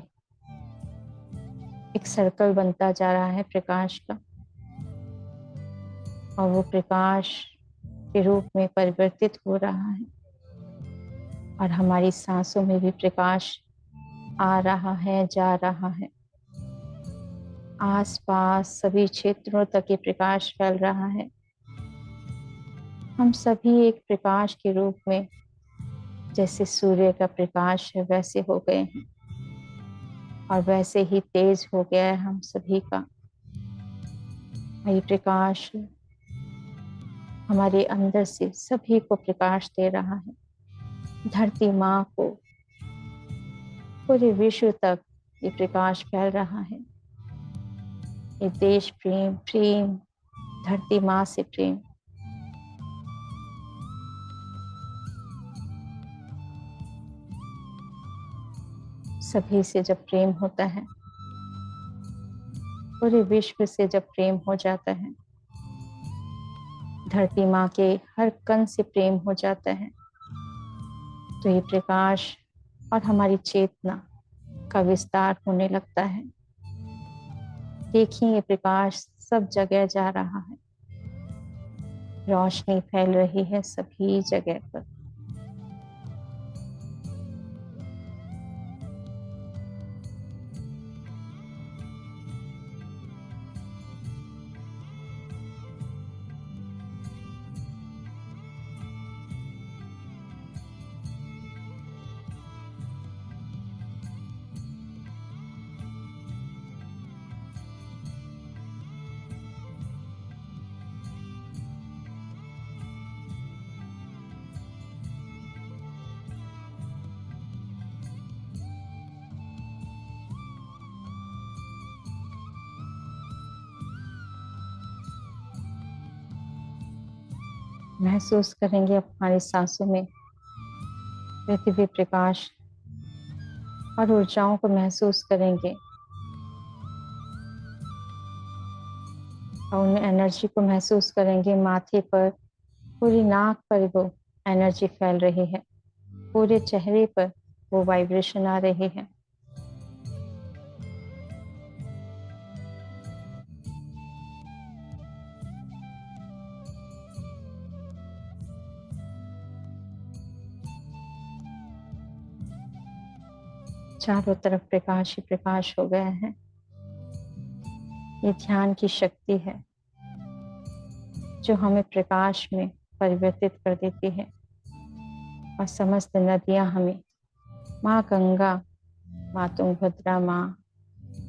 एक सर्कल बनता जा रहा है प्रकाश का, और वो प्रकाश के रूप में परिवर्तित हो रहा है, और हमारी सांसों में भी प्रकाश आ रहा है, जा रहा है। आसपास सभी क्षेत्रों तक ये प्रकाश फैल रहा है। हम सभी एक प्रकाश के रूप में, जैसे सूर्य का प्रकाश है वैसे हो गए हैं, और वैसे ही तेज हो गया है हम सभी का। ये प्रकाश हमारे अंदर से सभी को प्रकाश दे रहा है, धरती माँ को, पूरे विश्व तक ये प्रकाश फैल रहा है। ये देश प्रेम, प्रेम, धरती माँ से प्रेम। सभी से जब प्रेम होता है, पूरे विश्व से जब प्रेम हो जाता है, धरती माँ के हर कण से प्रेम हो जाता है, तो ये प्रकाश और हमारी चेतना का विस्तार होने लगता है। देखिए ये प्रकाश सब जगह जा रहा है, रोशनी फैल रही है सभी जगह पर। महसूस करेंगे हमारी सांसों में रहते हुए प्रकाश और ऊर्जाओं को महसूस करेंगे, और उन एनर्जी को महसूस करेंगे। माथे पर, पूरी नाक पर वो एनर्जी फैल रही है, पूरे चेहरे पर वो वाइब्रेशन आ रही है। चारों तरफ प्रकाश ही प्रकाश हो गया है। ये ध्यान की शक्ति है जो हमें प्रकाश में परिवर्तित कर देती है, और समस्त नदियां हमें माँ गंगा, माँ तुंगभद्रा, माँ,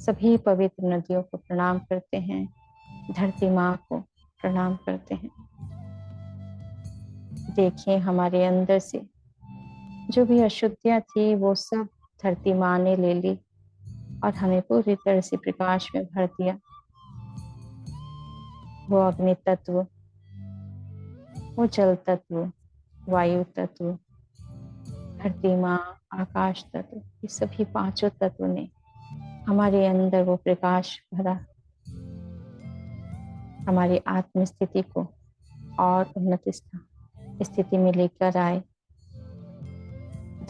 सभी पवित्र नदियों को प्रणाम करते हैं, धरती माँ को प्रणाम करते हैं। देखिए हमारे अंदर से जो भी अशुद्धियां थी वो सब धरती माँ ने ले ली, और हमें पूरी तरह से प्रकाश में भर दिया। वो अग्नि तत्व, वो जल तत्व, वायु तत्व, धरती माँ, आकाश तत्व, ये सभी पांचों तत्व ने हमारे अंदर वो प्रकाश भरा, हमारी आत्म स्थिति को और उन्नत स्थिति में लेकर आए।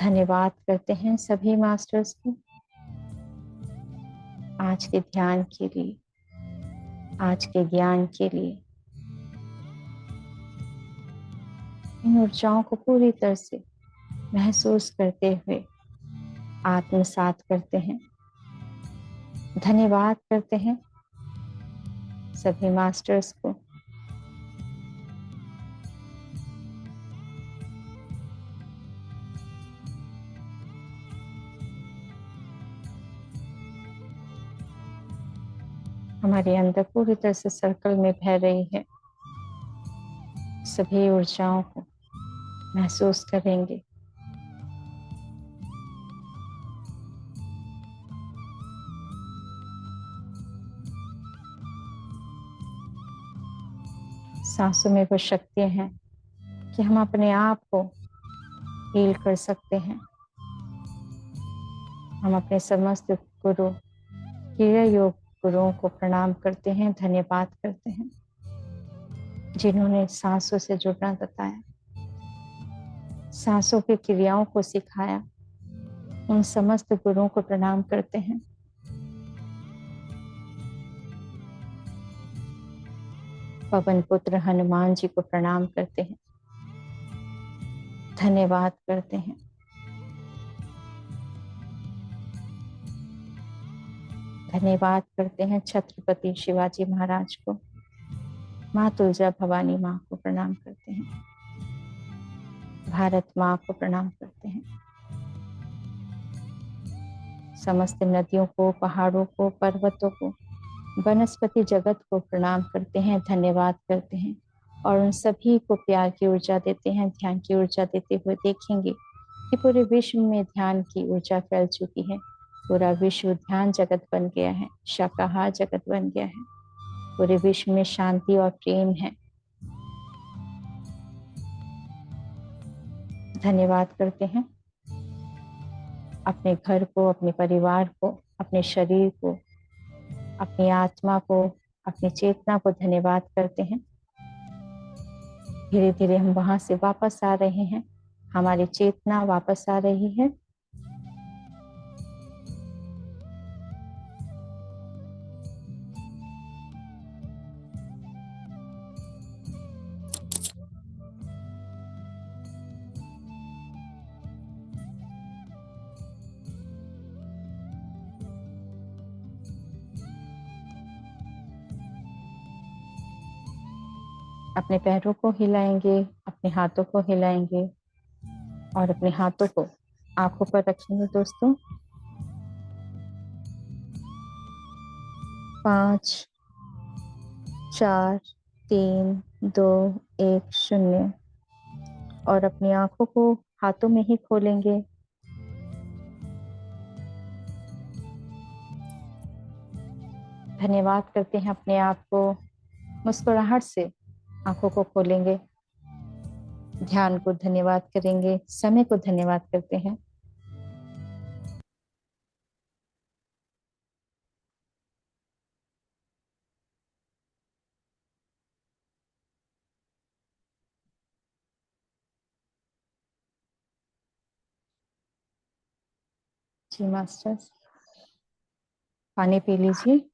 धन्यवाद करते हैं सभी मास्टर्स को आज के ध्यान के लिए, आज के ज्ञान के लिए। इन ऊर्जाओं को पूरी तरह से महसूस करते हुए आत्मसात करते हैं। धन्यवाद करते हैं सभी मास्टर्स को। हमारे अंदर पूरी तरह से सर्कल में बह रही है, सभी ऊर्जाओं को महसूस करेंगे। सांसों में वो शक्तियां हैं कि हम अपने आप को हील कर सकते हैं। हम अपने समस्त गुरु, क्रिया योग गुरुओं को प्रणाम करते हैं, धन्यवाद करते हैं जिन्होंने सांसों से जुड़ना बताया, सांसों की क्रियाओं को सिखाया। उन समस्त गुरुओं को प्रणाम करते हैं। पवन पुत्र हनुमान जी को प्रणाम करते हैं, धन्यवाद करते हैं। धन्यवाद करते हैं छत्रपति शिवाजी महाराज को, माँ तुलजा भवानी माँ को प्रणाम करते हैं, भारत माँ को प्रणाम करते हैं। समस्त नदियों को, पहाड़ों को, पर्वतों को, वनस्पति जगत को प्रणाम करते हैं, धन्यवाद करते हैं और उन सभी को प्यार की ऊर्जा देते हैं, ध्यान की ऊर्जा देते हुए देखेंगे कि पूरे विश्व में ध्यान की ऊर्जा फैल चुकी है। पूरा विश्व ध्यान जगत बन गया है, शाकाहार जगत बन गया है। पूरे विश्व में शांति और प्रेम है। धन्यवाद करते हैं अपने घर को, अपने परिवार को, अपने शरीर को, अपनी आत्मा को, अपनी चेतना को धन्यवाद करते हैं। धीरे धीरे हम वहां से वापस आ रहे हैं, हमारी चेतना वापस आ रही है। अपने पैरों को हिलाएंगे, अपने हाथों को हिलाएंगे और अपने हाथों को आंखों पर रखेंगे दोस्तों। 5 4 3 2 1 0 और अपनी आंखों को हाथों में ही खोलेंगे। धन्यवाद करते हैं अपने आप को, मुस्कुराहट से आंखों को खोलेंगे। ध्यान को धन्यवाद करेंगे, समय को धन्यवाद करते हैं। जी मास्टर्स, पानी पी लीजिए।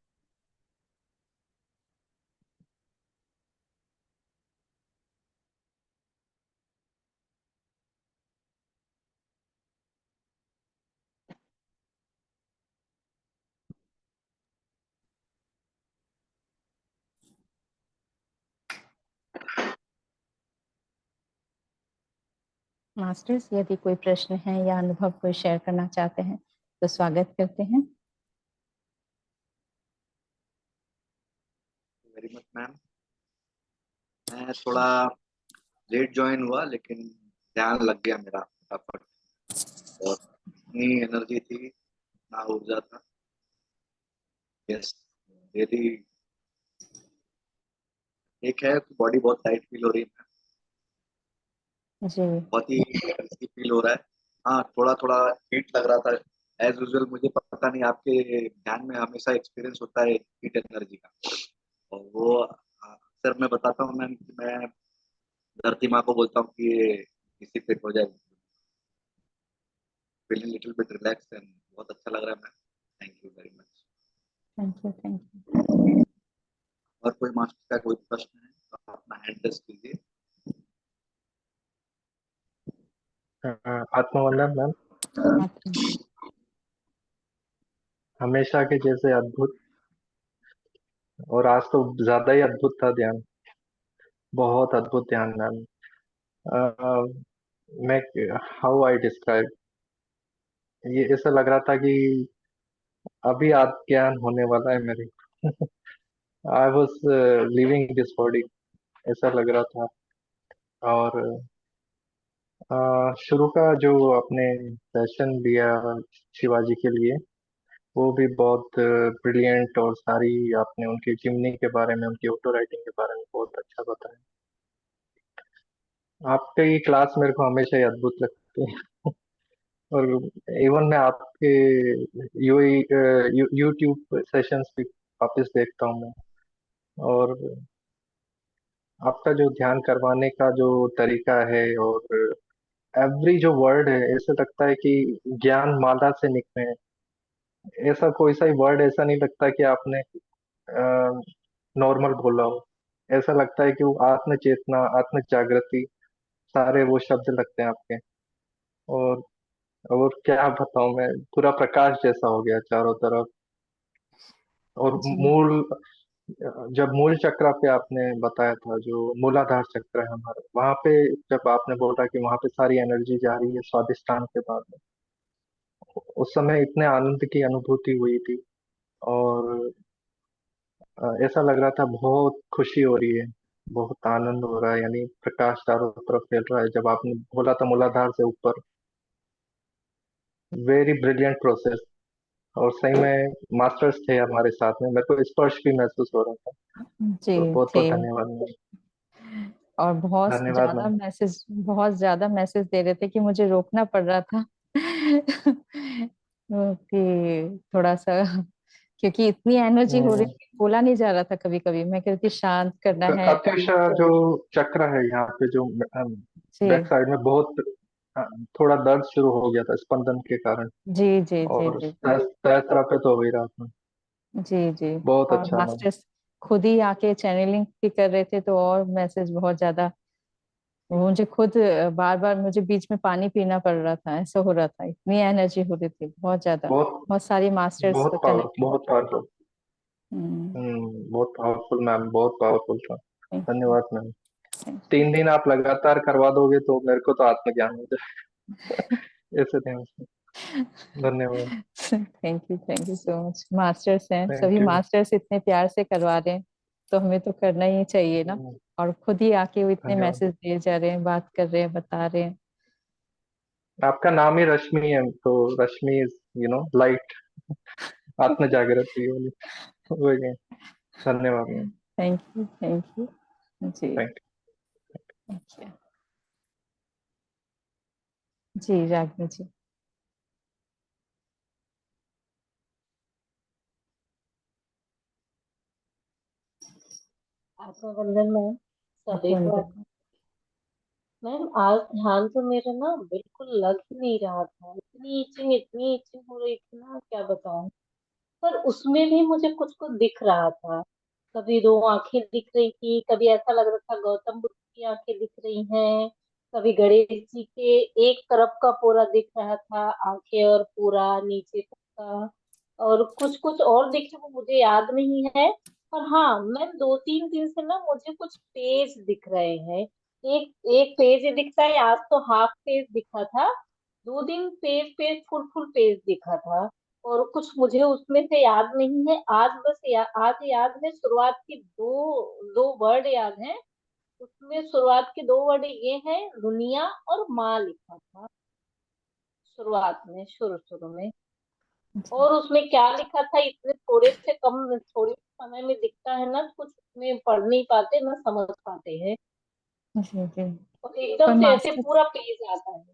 मास्टर्स, यदि कोई प्रश्न है या अनुभव कोई शेयर करना चाहते हैं तो स्वागत करते हैं। Very much ma'am. मैं थोड़ा लेट ज्वाइन हुआ लेकिन ध्यान लग गया मेरा फटाफट, और इतनी एनर्जी थी ना ऊर्जा था, यस, डेली एक है तो बॉडी बहुत टाइट फील हो रही है, जी। बहुत ही एनर्जी फील हो रहा है। हाँ, थोड़ा थोड़ा हीट लग रहा था। एज यूजल मुझे पता नहीं, आपके ध्यान में हमेशा एक्सपीरियंस होता है हीट एनर्जी का, और वो अक्सर मैं बताता हूँ मैम कि मैं धरती माँ को बोलता हूँ कि ये डिसिपेट हो जाए, feeling little bit relax and बहुत अच्छा लग रहा है ma'am. Thank you very much. Thank you, thank और कोई मास्टर का कोई प्रश्न है तो आप अपना हैंड रेस कीजिए। आत्मवंदन मैम। यू। हमेशा के जैसे अद्भुत, और आज तो ज्यादा ही अद्भुत था ध्यान, बहुत अद्भुत ध्यान मैम। मैं, हाउ आई डिस्क्राइब, ये ऐसा लग रहा था कि अभी आत्मज्ञान होने वाला है मेरे। I was living this body, ऐसा लग रहा था। और शुरू का जो आपने सेशन दिया शिवाजी के लिए, वो भी बहुत ब्रिलियंट, और सारी आपने उनकी जिमनी के बारे में, उनकी ऑटो राइटिंग के बारे में बहुत अच्छा बताया। आपकी क्लास मेरे को हमेशा ही अद्भुत लगती है। और इवन मैं आपके यू यूट्यूब सेशंस भी वापस देखता हूँ मैं। और आपका जो ध्यान करवाने का जो तरीका है, और एवरी जो वर्ड है, ऐसा लगता है कि ज्ञान माला से निकले हैं। ऐसा कोई सा ही वर्ड ऐसा नहीं लगता कि आपने नॉर्मल बोला हो। ऐसा लगता है कि वो आत्म चेतना, आत्म जागृति, सारे वो शब्द लगते हैं आपके। और क्या बताऊं मैं, पूरा प्रकाश जैसा हो गया चारों तरफ। और जी, मूल, जब मूल चक्र पे आपने बताया था, जो मूलाधार चक्र है हमारा, वहां पे जब आपने बोला कि वहां पे सारी एनर्जी जा रही है स्वादिष्टान के बाद में, उस समय इतने आनंद की अनुभूति हुई थी। और ऐसा लग रहा था बहुत खुशी हो रही है, बहुत आनंद हो रहा है, यानी प्रकाश चारों तरफ फैल रहा है। जब आपने बोला था मूलाधार से ऊपर, वेरी ब्रिलियंट प्रोसेस। और सही में मास्टर्स थे हमारे साथ में, मेरे को स्पर्श भी महसूस हो रहा था। जी तो बहुत बहुत थे। धन्यवाद मैम। और धन्यवाद मैम। बहुत ज्यादा मैसेज दे रहे थे कि मुझे रोकना पड़ रहा था। कि थोड़ा सा, क्योंकि इतनी एनर्जी हो रही हम्म, थी, बोला नहीं जा रहा था। कभी कभी मैं कहती थी शांत करना है। कत्युषा जो चक्र है यहाँ पे, जो बैक जी साइड में बहुत अ, थोड़ा दर्द शुरू हो गया था स्पंदन के कारण। जी जी जी और जी सहस्त्रा पे तो हो ही रहा था। जी जी। बहुत और अच्छा मैम। मास्टर्स खुद ही आके चैनलिंग भी कर रहे थे, तो और मैसेज बहुत ज्यादा। वो मुझे खुद बार बार मुझे बीच में पानी पीना पड़ रहा था, ऐसा हो रहा था, इतनी एनर्जी हो रही थी बहुत ज्यादा। बहुत बहुत सारी मास्टर्स कनेक्ट। बहुत पावरफुल। बहुत पावरफुल मैम, बहुत पावरफुल था। थैंक यू, धन्यवाद मैम। Thank you. 3 दिन आप लगातार करवा दोगे तो मेरे को तो आत्मज्ञान हो जाए। ऐसे ध्यान से। धन्यवाद। Thank you so much. Masters हैं, सभी थैंक यू। मास्टर्स इतने प्यार से करवा रहे हैं, तो हमें तो करना ही चाहिए ना। और खुद ही आके वो इतने धन्यवाद। मैसेज दिए जा रहे हैं, बात कर रहे हैं, बता रहे हैं। आपका नाम ही रश्मि है, तो रश्मि इज लाइट, आत्म जागृति वाली, वही है। धन्यवाद ma'am. Thank you, thank you. जी, थैंक थैंक यू। जी रागिनी जी। आपका वंदन मैम, सभी आपको को। अंदर। मैम आज ध्यान तो मेरा ना बिल्कुल लग ही नहीं रहा था, इतनी इचिंग हो रही थी ना, क्या बताऊं। पर उसमें भी मुझे कुछ कुछ दिख रहा था। कभी दो आंखें दिख रही थी, कभी ऐसा लग रहा था गौतम बुद्ध की आंखें दिख रही हैं, कभी गणेश जी के एक तरफ का पूरा दिख रहा था, आंखें और पूरा नीचे तक का। और कुछ कुछ और दिखे, वो मुझे याद नहीं है। पर हाँ मैम, 2-3 दिन से ना मुझे कुछ पेज दिख रहे हैं। एक एक पेज दिखता है, आज तो हाफ पेज दिखा था। 2 दिन page page full full page दिखा था। और कुछ मुझे उसमें से याद नहीं है। आज बस आज याद है, शुरुआत की दो दो वर्ड याद हैं। उसमें शुरुआत के 2 वर्ड ये हैं, दुनिया और माँ लिखा था शुरुआत में, शुरू शुरू में। और उसमें क्या लिखा था, इतने थोड़े समय में दिखता है ना, कुछ उसमें पढ़ नहीं पाते ना समझ पाते हैं, जी जी। और पर एकदम से ऐसे मास्टर्स, पूरा पेज आता है।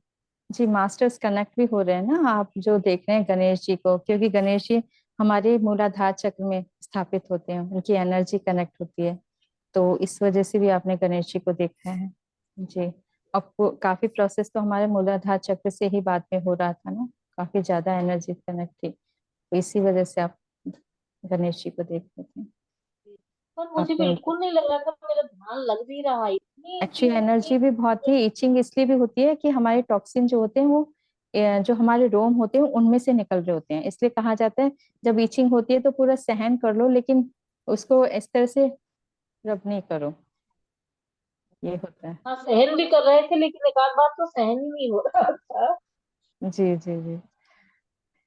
जी मास्टर्स कनेक्ट भी हो रहे हैं ना, आप जो देख रहे हैं गणेश जी को, क्योंकि गणेश जी हमारे मूलाधार चक्र में स्थापित होते हैं, उनकी एनर्जी कनेक्ट होती है, तो इस वजह से भी आपने गणेश जी को देखा है। जी। अब काफी प्रोसेस तो हमारे मूलाधार चक्र से ही बाद में हो रहा था ना, काफी ज्यादा एनर्जी कनेक्ट थी, तो इसी वजह से आप गणेश जी को देख रहे थे। पर मुझे आपने बिल्कुल नहीं लग रहा था, मेरा ध्यान लग भी रहा है, इतनी एक्चुअली इतनी एनर्जी भी बहुत ही इचिंग इसलिए भी होती है कि हमारे टॉक्सिन जो होते हैं वो जो हमारे रोम होते हैं उनमें से निकल रहे होते हैं, इसलिए कहा जाता है जब इचिंग होती है तो पूरा सहन कर लो, लेकिन उसको इस तरह से रब नहीं करो, ये होता है। हाँ, सहन भी कर रहे थे, लेकिन एक आध बार तो सहन ही नहीं हो रहा था। जी जी जी।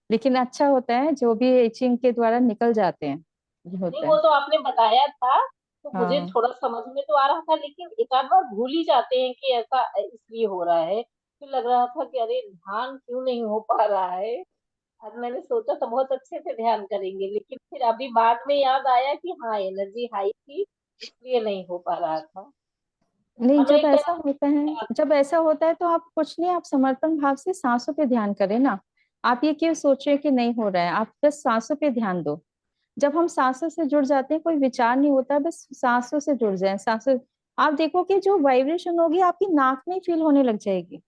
लेकिन अच्छा होता है जो भी इचिंग के द्वारा निकल जाते हैं, ये नहीं, होता वो है। तो आपने बताया था, तो मुझे हाँ। थोड़ा समझ में तो आ रहा था, लेकिन एक आध बार भूल ही जाते हैं कि ऐसा इसलिए हो रहा है, फिर लग रहा था कि अरे ध्यान क्यों नहीं हो पा रहा है। आज मैंने सोचा था बहुत अच्छे से ध्यान करेंगे, लेकिन फिर अभी बाद में याद आया कि हाँ, एनर्जी हाई थी, इसलिए नहीं हो पा रहा था। नहीं, अब एक जब ऐसा होता है तो आप कुछ नहीं, आप समर्पण भाव से सांसों पे ध्यान करें ना। आप ये क्यों सोच रहे हैं कि नहीं हो रहा है, आप बस सांसों पे ध्यान दो। जब हम सांसों से जुड़ जाते हैं, कोई विचार नहीं होता, बस सांसों से जुड़ जाए, सांसों। आप देखो कि जो वाइब्रेशन होगी आपकी नाक में फील होने लग जाएगी,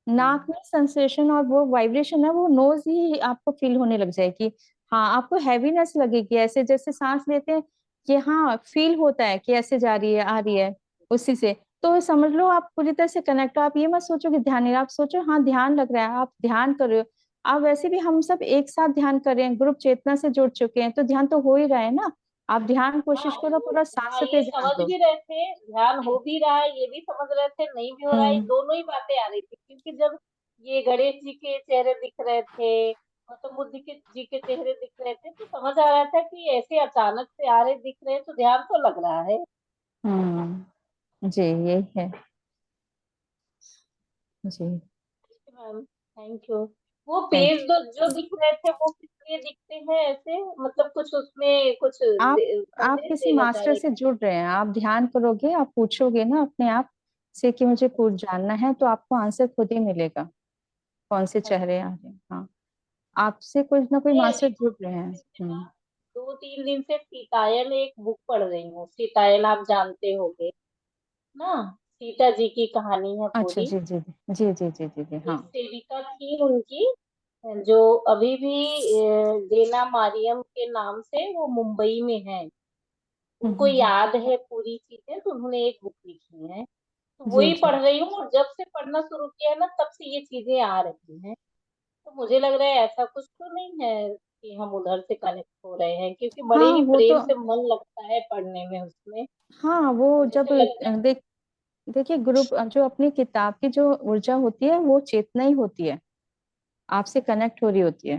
नाक में सेंसेशन, और वो वाइब्रेशन है वो नोज ही आपको फील होने लग जाएगी। हाँ, आपको हैवीनेस लगेगी, ऐसे जैसे सांस लेते हैं कि हाँ फील होता है कि ऐसे जा रही है आ रही है, उसी से। तो समझ लो आप पूरी तरह से कनेक्ट हो। आप ये मत सोचो कि ध्यान नहीं रहा, आप सोचो हाँ ध्यान लग रहा है, आप ध्यान कर रहे हो। आप वैसे भी हम सब एक साथ ध्यान कर रहे हैं, ग्रुप चेतना से जुड़ चुके हैं, तो ध्यान तो हो ही रहा है ना। आप ध्यान हाँ, कोशिश करो, पूरा हाँ, सांस पे ये ध्यान समझ दो। भी रहे थे, ध्यान हो भी रहा है, ये भी समझ रहे थे, नहीं भी हो रहा है, ये हम्म। दोनों ही बातें आ रही थी, क्योंकि जब ये गणेश जी के चेहरे दिख रहे थे, गौतम बुद्ध के जी के चेहरे दिख रहे थे, तो समझ आ रहा था कि ऐसे अचानक से आ रहे दिख रहे हैं, तो ध्यान तो लग रहा है। जी यही है। जी। Ma'am, thank you. वो थैंक पेज जो दिख रहे थे, वो किस लिए दिखते हैं ऐसे, मतलब कुछ उसमें कुछ आप आप संदेश किसी देना चाह मास्टर रहे से थे? जुड़ रहे हैं, आप ध्यान करोगे, आप पूछोगे ना अपने आप से कि मुझे पूछ जानना है, तो आपको आंसर खुद ही मिलेगा, कौन से चेहरे आ रहे हैं। हाँ, आपसे कुछ ना कोई मैं मास्टर अभी जुड़ रहे हैं। पिछले 2-3 दिन से सीतायन एक बुक पढ़ रही हूँ, सीतायन आप जानते होंगे ना, सीता जी की कहानी है अच्छा, पूरी। जी जी जी जी जी जी जी। हाँ। एक सेविका थी उनकी, जो अभी भी डेना मारियम के नाम से वो मुंबई में है, उनको हम्म। याद है पूरी चीजें, तो उन्होंने एक बुक लिखी है, तो जी वही जी। पढ़ रही हूँ, और जब से पढ़ना शुरू किया है ना, तब से ये चीजें आ रही हैं। तो मुझे लग रहा है ऐसा कुछ तो नहीं है कि हम उधर से कनेक्ट हो रहे हैं, क्योंकि बड़े हाँ ही वो तो, प्रेम से मन लगता है पढ़ने में उसमें। हाँ वो मुझे जब तो लगता है। देखिए ग्रुप जो अपनी किताब की जो ऊर्जा होती है वो चेतना ही होती है, आपसे कनेक्ट हो रही होती है।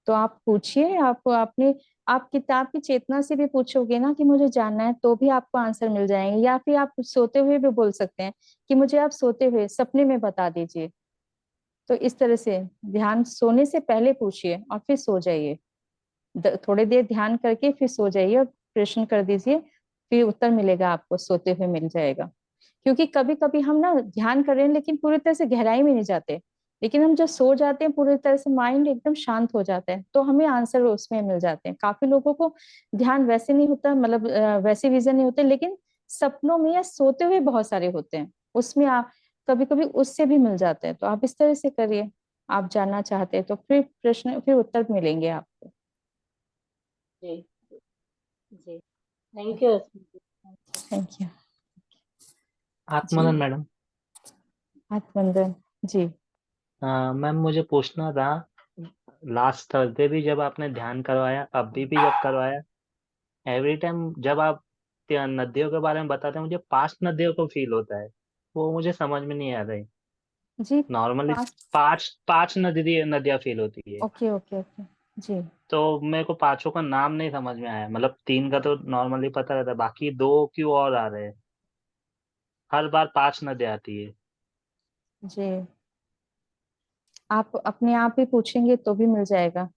तो आप पूछिए, आप अपने, आप किताब की चेतना से भी पूछोगे ना कि मुझे जानना है, तो भी आपको आंसर मिल जाएंगे, या फिर आप सोते हुए भी बोल सकते हैं कि मुझे आप सोते हुए सपने में बता दीजिए। तो इस तरह से ध्यान सोने से पहले पूछिए और फिर सो जाइए, थोड़ी देर ध्यान करके फिर सो जाइए और प्रश्न कर दीजिए, फिर उत्तर मिलेगा आपको, सोते हुए मिल जाएगा। क्योंकि कभी कभी हम ना ध्यान कर रहे हैं लेकिन पूरी तरह से गहराई में नहीं जाते, लेकिन हम जब सो जाते हैं पूरी तरह से माइंड एकदम शांत हो जाता है, तो हमें आंसर उसमें मिल जाते हैं। काफी लोगों को ध्यान वैसे नहीं होता, मतलब वैसे विजन नहीं होते, लेकिन सपनों में या सोते हुए बहुत सारे होते हैं, उसमें आप कभी कभी उससे भी मिल जाते हैं। तो आप इस तरह से करिए, आप जानना चाहते हैं तो फिर प्रश्न फिर उत्तर मिलेंगे आपको। जी, जी, thank you. Thank you. Thank you. जी। आत्मनन मैडम। आत्मंदन। जी। मैम मुझे पूछना था, लास्ट थर्सडे भी जब आपने ध्यान करवाया, अभी भी जब करवाया, एवरी टाइम जब आप नदियों के बारे में बताते हैं, मुझे 5 नदियों को फील होता है, वो मुझे समझ में नहीं आ रही। जी। Normally past. पांच पांच नदियाँ फील होती है, ओके ओके ओके। जी। तो मेरे को पांचों का नाम नहीं समझ में आया। मतलब 3 का तो नॉर्मली पता रहता है, बाकी 2 क्यों और आ रहे हैं, हर बार 5 नदियाँ आती है। जी। आप अपने आप ही पूछेंगे तो भी मिल जाएगा,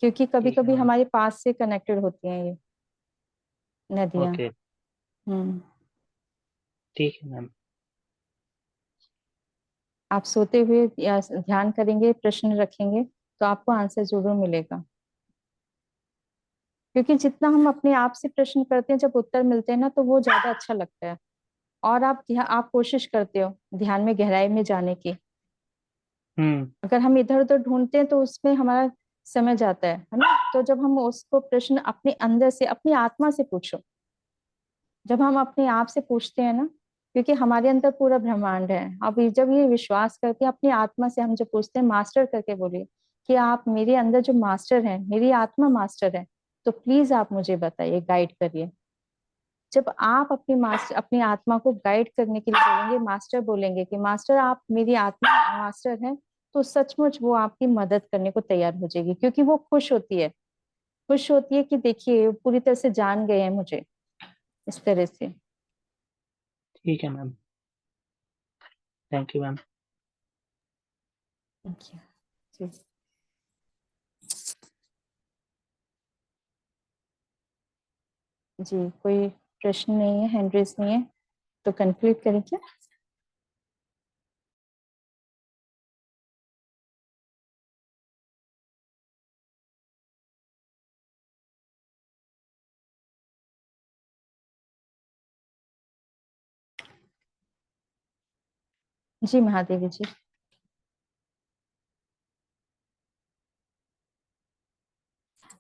क्योंकि कभी ठीक है कभी मैम। हमारे पास से कनेक्टेड होती हैं ये नदियाँ। ओके। हम्म। ठीक है मैम। आप सोते हुए या ध्यान करेंगे, प्रश्न रखेंगे, तो आपको आंसर जरूर मिलेगा। क्योंकि जितना हम अपने आप से प्रश्न करते हैं, जब उत्तर मिलते हैं ना, तो वो ज्यादा अच्छा लगता है। और आप कोशिश करते हो ध्यान में गहराई में जाने की। हम्म। अगर हम इधर उधर ढूंढते हैं तो उसमें हमारा समय जाता है ना। तो जब हम उसको प्रश्न अपने अंदर से, अपनी आत्मा से पूछो, जब हम अपने आप से पूछते हैं ना, क्योंकि हमारे अंदर पूरा ब्रह्मांड है। अब जब ये विश्वास करते हैं अपनी आत्मा से, हम जब पूछते हैं मास्टर करके बोलिए कि आप मेरे अंदर जो मास्टर है, मेरी आत्मा मास्टर है, तो प्लीज आप मुझे बताइए, गाइड करिए। जब आप अपनी मास्टर, अपनी आत्मा को गाइड करने के लिए बोलेंगे, मास्टर बोलेंगे कि मास्टर आप मेरी आत्मा मास्टर है, तो सचमुच वो आपकी मदद करने को तैयार हो जाएगी। क्योंकि वो खुश होती है, खुश होती है कि देखिए पूरी तरह से जान गए हैं मुझे, इस तरह से। ठीक है ma'am. Thank you ma'am. Okay. जी। जी, कोई प्रश्न नहीं है, हैंड रेस नहीं है, तो कंक्लूड करें क्या? जी महादेवी जी।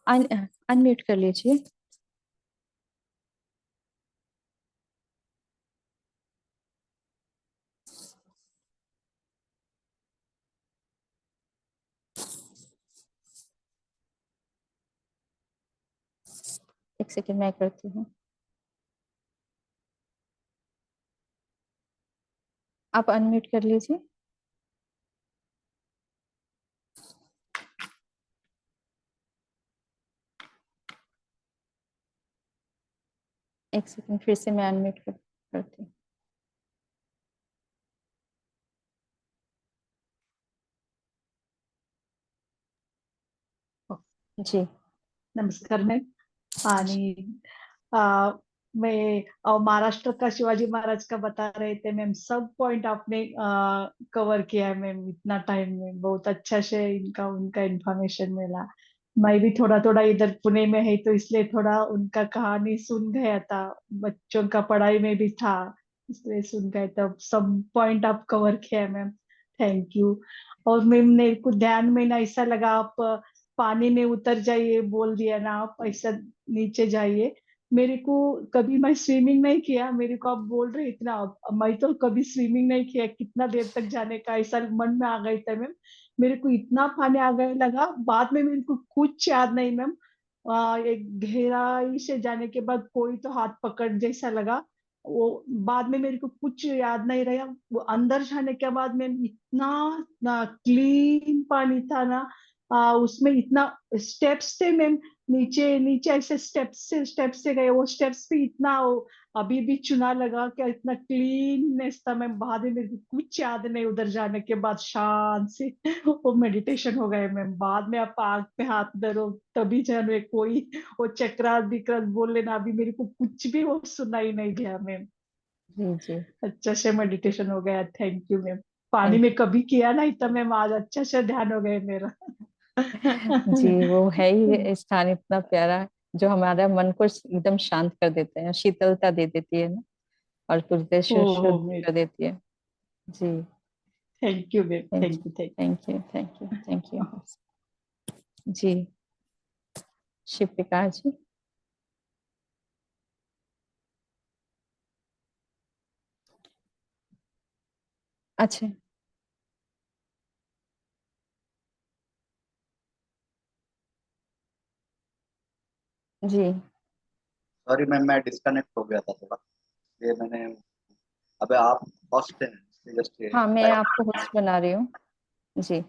अनम्यूट कर लीजिए। एक सेकंड मैं करती हूँ। आप अनम्यूट कर लीजिए। एक सेकंड, फिर से मैं अनम्यूट करती हूँ। जी। नमस्कार मैम। आणि अ, मैं महाराष्ट्र का शिवाजी महाराज का बता रहे थे मैम, सब पॉइंट आपने कवर किया है मैम, इतना टाइम में बहुत अच्छा से इनका उनका इंफॉर्मेशन मिला। मैं भी थोड़ा थोड़ा इधर पुणे में है, तो इसलिए थोड़ा उनका कहानी सुन गया था, बच्चों का पढ़ाई में भी था, इसलिए सुन गए। तब सब पॉइंट आप कवर किया है मैम, थैंक यू। और मैम मेरे को ध्यान में ना ऐसा लगा, आप पानी में उतर जाइए बोल दिया ना, आप ऐसा नीचे जाइए। मेरे को कभी, मैं स्विमिंग नहीं किया, मेरे को आप बोल रहे इतना, मैं तो कभी स्विमिंग नहीं किया, कितना देर तक जाने का ऐसा मन में आ गई था मैम। मेरे को इतना पानी आ गया लगा, बाद में मेरे को कुछ याद नहीं मैम। एक गहराई से जाने के बाद कोई तो हाथ पकड़ जैसा लगा, वो बाद में मेरे को कुछ याद नहीं रहा। वो अंदर जाने के बाद में इतना ना क्लीन पानी था ना, उसमें इतना स्टेप्स थे मैम, नीचे नीचे ऐसे स्टेप्स से गए, वो स्टेप्स पे इतना अभी भी चुना लगा कि इतना क्लीननेस था मैम। बाद में मेरे को कुछ याद नहीं, उधर जाने के बाद शांत से वो मेडिटेशन हो गए मैम। बाद में आप आग पे हाथ धरो तभी जाने कोई वो चक्रात विक्रात बोल लेना, अभी मेरे को कुछ भी वो सुनाई नहीं दिया मैम। जी जी। अच्छा से मेडिटेशन हो गया, थैंक यू मैम। पानी थैंक में कभी किया नहीं था मैम, आज अच्छा से ध्यान हो गया मेरा। जी, वो है ही ये स्थान इतना प्यारा, जो हमारा मन को एकदम शांत कर देता है, शीतलता दे देती है ना, और पूरी तरह से ओ शुद्ध मैम, कर देती है। जी। Thank you ma'am, thank thank you you, thank thank you thank you thank you. You. जी। शिव प्रकाश जी। अच्छा। जी। सॉरी मैम, मैं डिस्कनेक्ट हो गया था थोड़ा, ये मैंने, अबे आप फर्स्ट हैं इसलिए जस्ट हाँ, मैं आपको होस्ट बना रही हूँ। जी।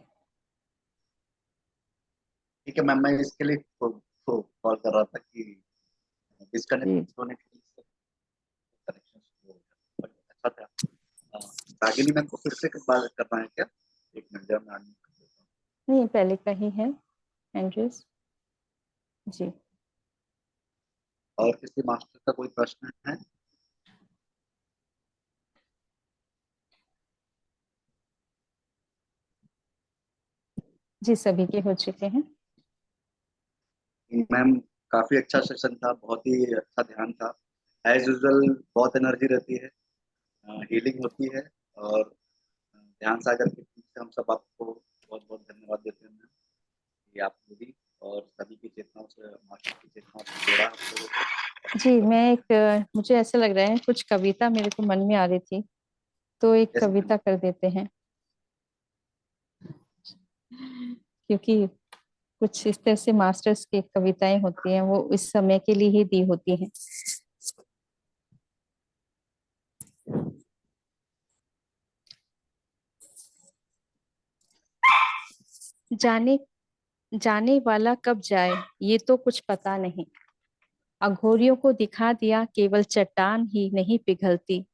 ठीक है मैम, मैं इसके लिए कॉल कर रहा था कि डिस्कनेक्ट जी। होने के लिए कनेक्शन हो गया, बट अच्छा था। रागिनी मैम को फिर से बात करना है क्या? एक मिनट। मीडिया में admit कर देता हूँ। नहीं, पहले का ही है एंड्रेस जी। और किसी मास्टर का कोई प्रश्न है? जी, सभी के हो चुके हैं। मैम काफी अच्छा सेशन था, बहुत ही अच्छा ध्यान था। एज यूजुअल बहुत एनर्जी रहती है, हीलिंग होती है, और ध्यान सागर के टीम से हम सब आपको बहुत बहुत धन्यवाद देते हैं मैम, कि आप मेरी और सभी की चेतनाओं से, मास्टर की चेतनाओं से जोड़ा हम लोगों को। जी, मैं एक मुझे ऐसा लग रहा है कुछ कविता मेरे को मन में आ रही थी, तो एक यस मैम। कविता कर देते हैं, क्योंकि कुछ इस तरह से मास्टर्स की कविताएं होती हैं, वो इस समय के लिए ही दी होती हैं। जाने जाने वाला कब जाए ये तो कुछ पता नहीं, अघोरियों को दिखा दिया केवल चट्टान ही नहीं पिघलती।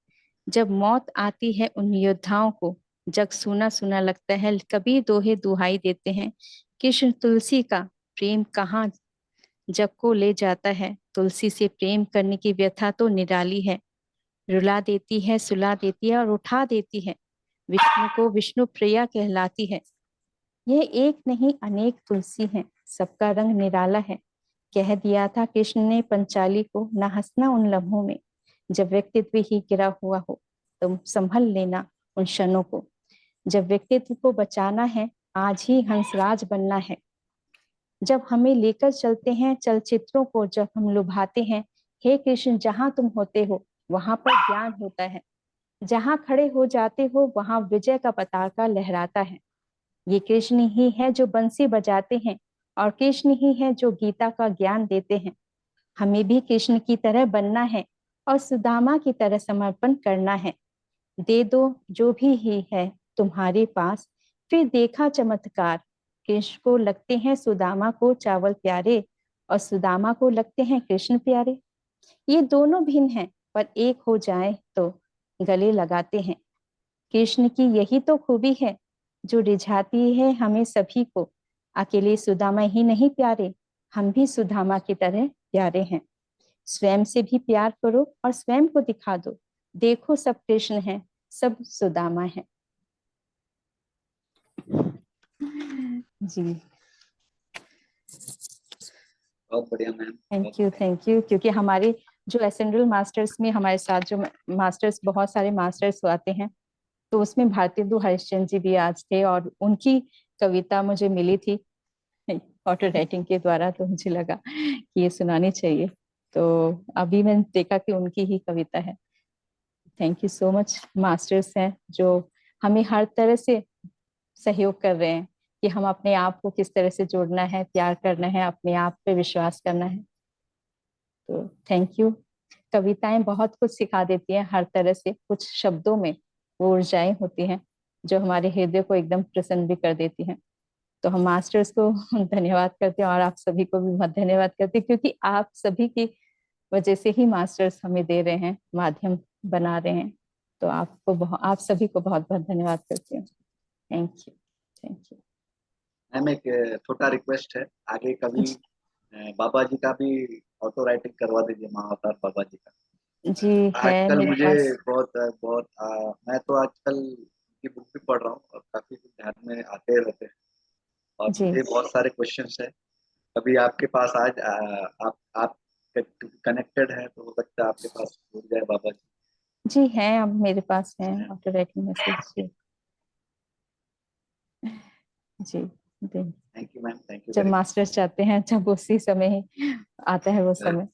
जब मौत आती है उन योद्धाओं को, जग सूना सूना लगता है, कबीर दोहे दुहाई देते हैं, कृष्ण तुलसी का प्रेम कहाँ जग को ले जाता है। तुलसी से प्रेम करने की व्यथा तो निराली है, रुला देती है, सुला देती है और उठा देती है। विष्णु को विष्णु प्रिया कहलाती है। यह एक नहीं अनेक तुलसी हैं, सबका रंग निराला है। कह दिया था कृष्ण ने पंचाली को, ना हंसना उन लम्हों में, जब व्यक्तित्व ही गिरा हुआ हो तुम संभल लेना उन क्षणों को। जब व्यक्तित्व को बचाना है आज ही हंसराज बनना है। जब हमें लेकर चलते हैं चलचित्रों को, जब हम लुभाते हैं, हे कृष्ण जहां तुम होते हो वहां पर ज्ञान होता है। जहां खड़े हो जाते हो वहां विजय का पताका लहराता है। ये कृष्ण ही है जो बंसी बजाते हैं, और कृष्ण ही है जो गीता का ज्ञान देते हैं। हमें भी कृष्ण की तरह बनना है और सुदामा की तरह समर्पण करना है। दे दो जो भी ही है तुम्हारे पास, फिर देखा चमत्कार। कृष्ण को लगते हैं सुदामा को चावल प्यारे, और सुदामा को लगते हैं कृष्ण प्यारे। ये दोनों भिन्न हैं पर एक हो जाए तो गले लगाते हैं। कृष्ण की यही तो खूबी है जो रिझाती है हमें सभी को। अकेले सुदामा ही नहीं प्यारे, हम भी सुदामा की तरह प्यारे हैं। स्वयं से भी प्यार करो और स्वयं को दिखा दो, देखो सब कृष्ण हैं, सब सुदामा हैं। जी, बहुत बढ़िया मैम। थैंक यू, क्योंकि हमारे जो एसेंड्रल मास्टर्स में हमारे साथ जो मास्टर्स, बहुत सारे मास्टर्स आते हैं, तो उसमें भारतेंदु हरिश्चंद्र जी भी आज थे, और उनकी कविता मुझे मिली थी ऑटो राइटिंग के द्वारा, तो मुझे लगा कि ये सुनानी चाहिए, तो अभी मैंने देखा कि उनकी ही कविता है। Thank you so much, masters हैं जो हमें हर तरह से सहयोग कर रहे हैं कि हम अपने आप को किस तरह से जोड़ना है, प्यार करना है, अपने आप पे विश्वास करना है। तो थैंक यू। कविताएं बहुत कुछ सिखा देती हैं, हर तरह से कुछ शब्दों में वो ऊर्जाएं होती हैं जो हमारे हृदय को एकदम प्रसन्न भी कर देती हैं। तो हम मास्टर्स को धन्यवाद करते हैं, और आप सभी को भी बहुत धन्यवाद करते हैं, क्योंकि आप सभी की वजह से ही मास्टर्स हमें दे रहे हैं, माध्यम बना रहे हैं। तो आप सभी को बहुत बहुत धन्यवाद करती हूँ। Thank you, thank you. Ma'am एक छोटा रिक्वेस्ट है, आगे कभी बाबा जी का भी ऑटो राइटिंग करवा दीजिए, महाअवतार बाबा जी का। जी है आजकल मेरे मुझे पास। बहुत बहुत मैं तो आजकल की बुक भी पढ़ रहा हूँ और काफी कुछ ध्यान में आते रहते हैं, और जी मुझे बहुत सारे क्वेश्चंस है। कभी आपके पास आज आप कनेक्टेड है तो हो सकता है आपके पास हो जाए बाबा जी। जी है, अब मेरे पास है ऑटो राइटिंग मैसेज। जी जी, thank you ma'am, thank you जब वेरी मास्टर्स चाहते हैं जब उसी समय ही आता है वो मच। समय।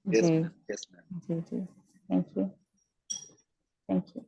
यस जी मैम, यस मैम। जी जी, थैंक यू, थैंक यू।